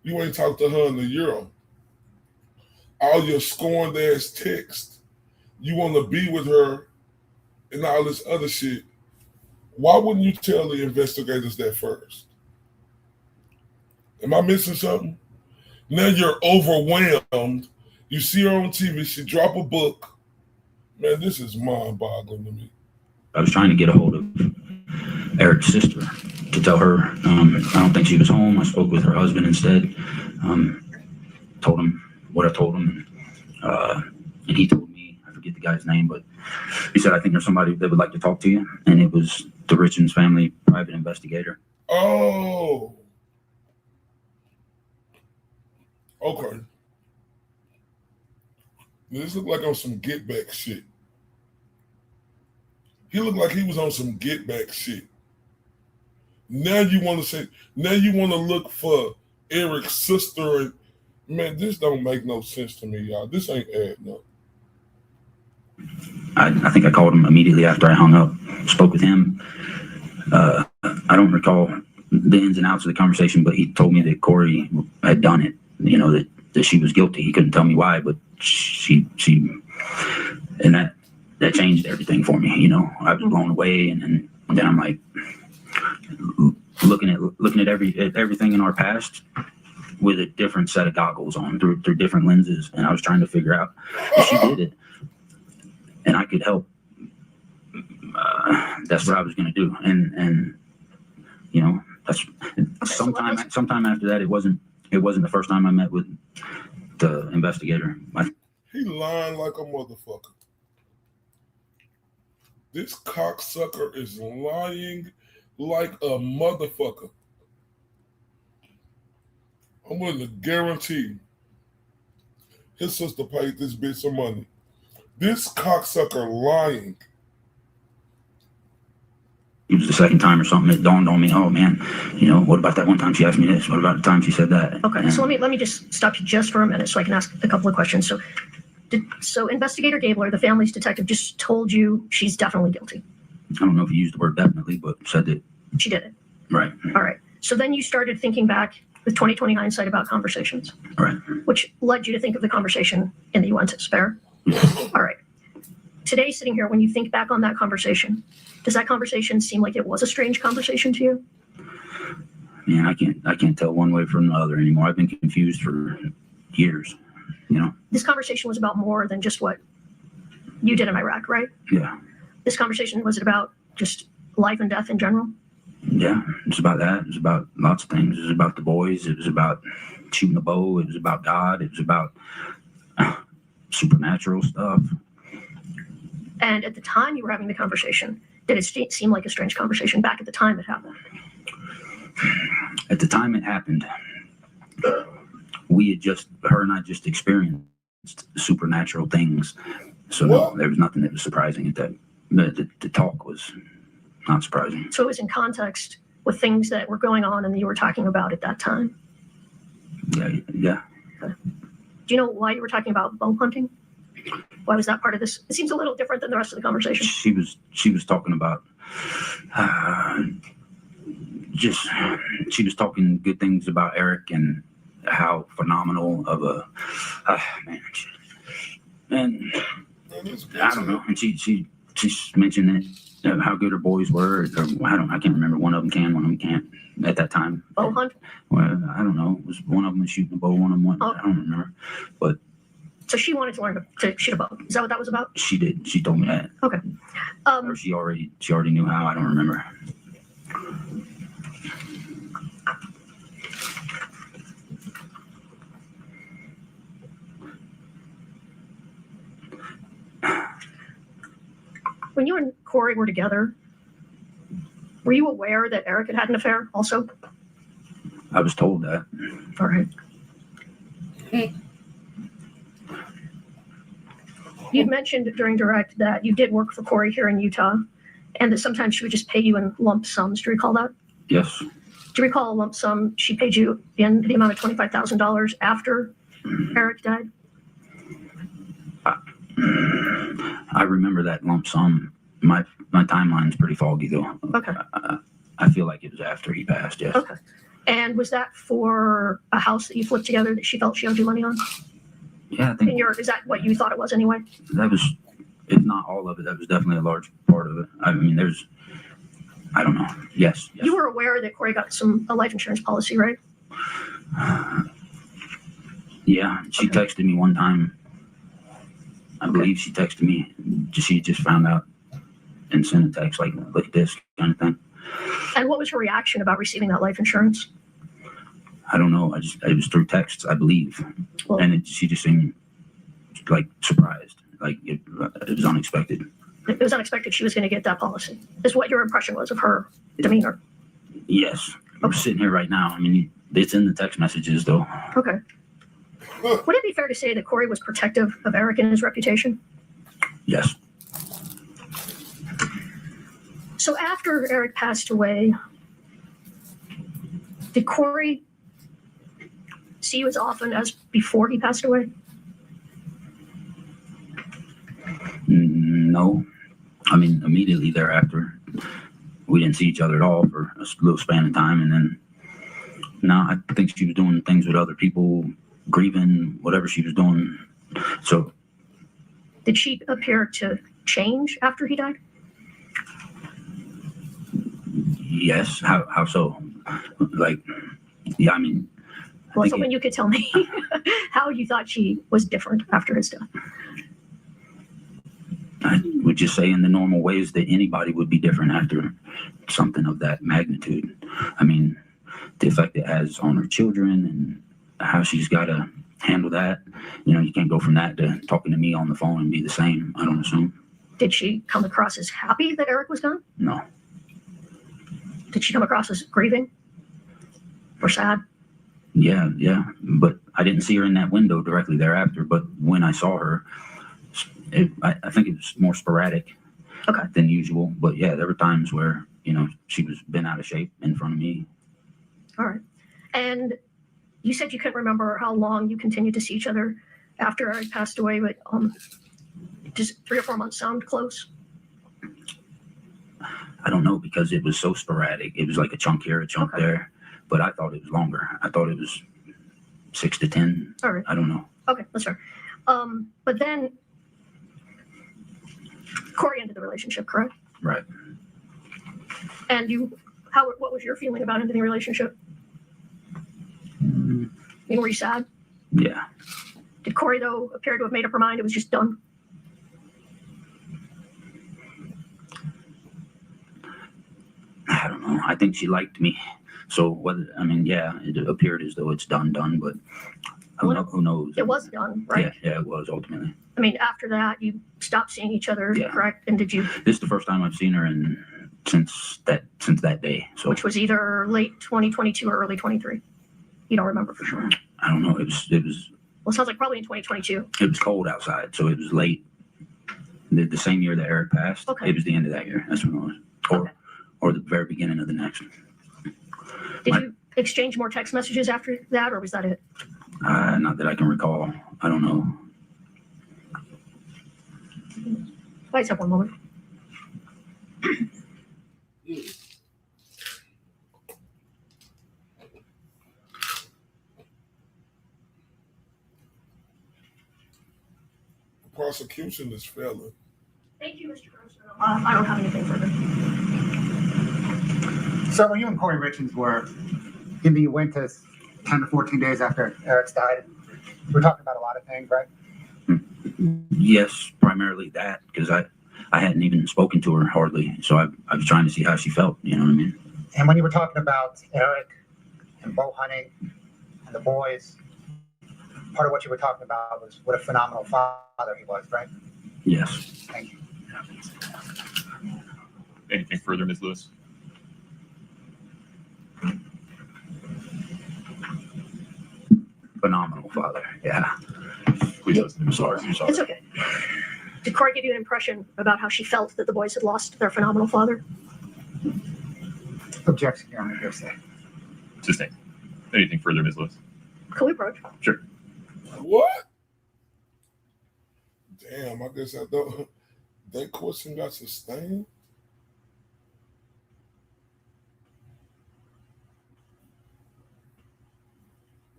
You ain't talked to her in a year. All your scorned ass text, you want to be with her and all this other shit. Why wouldn't you tell the investigators that first? Am I missing something? Now you're overwhelmed. You see her on TV, she drop a book. Man, this is mind-boggling to me. I was trying to get a hold of Eric's sister to tell her I don't think she was home. I spoke with her husband instead. Told him what I told him. And he told me, I forget the guy's name, but he said, I think there's somebody that would like to talk to you. And it was the Richins family private investigator. Oh. Okay. This looked like on some get back shit. He looked like he was on some get back shit. Now you want to look for Eric's sister, and man, this don't make no sense to me, y'all. This ain't adding up. I think I called him immediately after I hung up, spoke with him. I don't recall the ins and outs of the conversation, but he told me that Kouri had done it, that she was guilty. He couldn't tell me why, but she and that changed everything for me. I was blown away, and then I'm like looking at everything in our past with a different set of goggles on through different lenses, and I was trying to figure out if she did it and I could help. That's what I was going to do, and that's sometime after that. It wasn't the first time I met with the investigator. He lying like a motherfucker. This cocksucker is lying like a motherfucker. I'm willing to guarantee his sister paid this bitch some money. This cocksucker lying. It was the second time or something that dawned on me. Oh man, what about that one time she asked me this? What about the time she said that? Okay, so let me just stop you just for a minute so I can ask a couple of questions. So Investigator Gabler, the family's detective, just told you she's definitely guilty. I don't know if he used the word definitely, but said that she did it. Right. All right. So then you started thinking back with 20/20 hindsight about conversations. Right. Which led you to think of the conversation in the Uintas, fair? All right. Today, sitting here, when you think back on that conversation, does that conversation seem like it was a strange conversation to you? Man, I can't tell one way from the other anymore. I've been confused for years. This conversation was about more than just what you did in Iraq, right? Yeah. This conversation, was it about just life and death in general? Yeah, it's about that. It was about lots of things. It was about the boys. It was about shooting a bow. It was about God. It was about supernatural stuff. And at the time you were having the conversation, did it seem like a strange conversation back at the time it happened? At the time it happened, her and I just experienced supernatural things. So no, there was nothing that was surprising at that. The talk was not surprising. So it was in context with things that were going on and that you were talking about at that time? Yeah. Okay. Do you know why you were talking about bow hunting? Why was that part of this? It seems a little different than the rest of the conversation. She was talking about she was talking good things about Eric and how phenomenal of a man. And I don't know. And she She's mentioned it, how good her boys were. Or, I can't remember. One of them can, one of them can't at that time. Bow hunt? Well, I don't know. It was one of them was shooting a bow, one of them wasn't. I don't remember. But so she wanted to learn to shoot a bow. Is that what that was about? she did. She told me that. Okay. Or she already knew how. I don't remember. When you and Kouri were together, were you aware that Eric had an affair also? I was told that. All right. You mentioned during direct that you did work for Kouri here in Utah, and that sometimes she would just pay you in lump sums. Do you recall that? Yes. Do you recall a lump sum she paid you in the amount of $25,000 after Eric died? I remember that lump sum. My timeline's pretty foggy though. Okay. I feel like it was after he passed. Yes. Okay. And was that for a house that you flipped together that she felt she owed you money on? Yeah, I think Is that what you thought it was anyway? that was, if not all of it, that was definitely a large part of it. I mean, I don't know. Yes. You were aware that Kouri got a life insurance policy, right? Yeah, she texted me one time. I believe she texted me. She just found out and sent a text like this kind of thing. And what was her reaction about receiving that life insurance? I don't know. It was through texts, I believe. Well, And she just seemed like surprised. Like it was unexpected. it was unexpected she was going to get that policy, is what your impression was of her demeanor. Yes. I'm sitting here right now. I mean, it's in the text messages though. Okay. Would it be fair to say that Kouri was protective of Eric and his reputation? Yes. So after Eric passed away, did Kouri see you as often as before he passed away? No. I mean, immediately thereafter, we didn't see each other at all for a little span of time. And then, no, I think she was doing things with other people, grieving, whatever she was doing. So. Did she appear to change after he died? Yes. How so? Like, yeah, I mean. Well, so when you could tell me how you thought she was different after his death. I would just say in the normal ways that anybody would be different after something of that magnitude. I mean, the effect it has on her children and how she's got to handle that. You know, you can't go from that to talking to me on the phone and be the same, I don't assume. Did she come across as happy that Eric was gone? No. Did she come across as grieving or sad? Yeah. But I didn't see her in that window directly thereafter. But when I saw her, I think it was more sporadic than usual. But yeah, there were times where, you know, she was been out of shape in front of me. All right. And you said you couldn't remember how long you continued to see each other after Eric passed away, but does 3 or 4 months sound close? I don't know, because it was so sporadic. It was like a chunk here, a chunk there. But I thought it was longer. I thought it was 6 to 10. All right. I don't know. Okay, that's fair. But then Kouri ended the relationship, correct? Right. And what was your feeling about ending the relationship? Were you sad? Yeah. Did Kouri, though, appear to have made up her mind? It was just done? I don't know. I think she liked me. So it appeared as though it's done, but who knows? It was done, right? Yeah, it was ultimately. I mean, after that, you stopped seeing each other, correct? And did you? This is the first time I've seen her since that day. So, which was either late 2022 or early 23. You don't remember for sure. I don't know. It was. Well, it sounds like probably in 2022. It was cold outside, so it was late. The same year that Eric passed. Okay. It was the end of that year. That's when it was, or the very beginning of the next. Did you exchange more text messages after that, or was that it? Not that I can recall. I don't know. Let's have one moment. Prosecution is failing. Thank you, Mr. Grossman. I don't have anything further. So when you and Kouri Richins were in the Uintas 10 to 14 days after Eric's died, we were talking about a lot of things, right? Yes, primarily that, because I hadn't even spoken to her hardly, so I was trying to see how she felt, you know what I mean? And when you were talking about Eric and bow hunting and the boys, part of what you were talking about was what a phenomenal father he was, right? Yes. Thank you. Anything further, Ms. Lewis? Phenomenal father, yeah. Please listen. I'm sorry. It's okay. Did Kouri give you an impression about how she felt that the boys had lost their phenomenal father? Objection, Your Honor, hearsay. Sustained. Anything further, Ms. Lewis? Can we approach? Sure. What? Damn, I guess I don't. That question got sustained.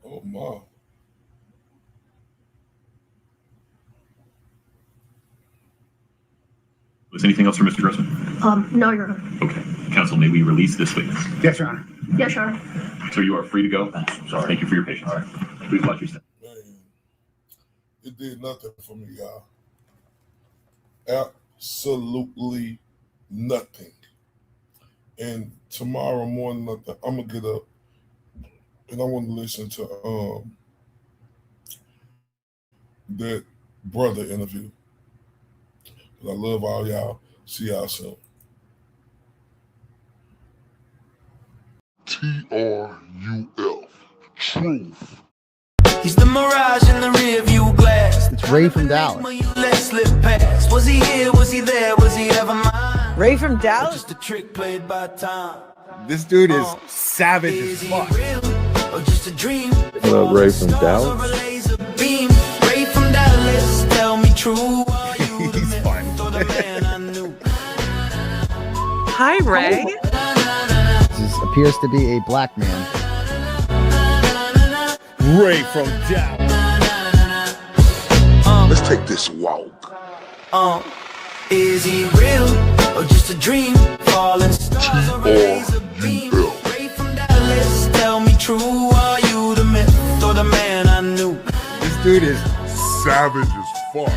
Oh my. Was anything else for Mr. Grossman? No, Your Honor. Okay. Counsel, may we release this witness? Yes, Your Honor. Yes, Your Honor. So you are free to go. Sorry. Thank you for your patience. All right. Please watch your step. Man, it did nothing for me, y'all. Absolutely nothing. And tomorrow morning, I'm gonna get up and I want to listen to that brother interview. I love all y'all. See y'all soon. TRUF. Truth. He's the mirage in the rear view glass. It's Ray from Dallas. When you let slip past. Was he here? Was he there? Was he ever mine? Ray from Dallas? Just a trick played by time. This dude is savage as fuck. Or just a dream? What up, Ray from Dallas? Beam. Ray from Dallas. Tell me true. He's fun. Hi, Ray. This appears to be a black man. Ray from Dallas. Let's take this walk. Is he real or just a dream? Falling stars or a laser beam? Ray from Dallas, tell me true. Are you the myth or the man I knew? This dude is Savage as fuck.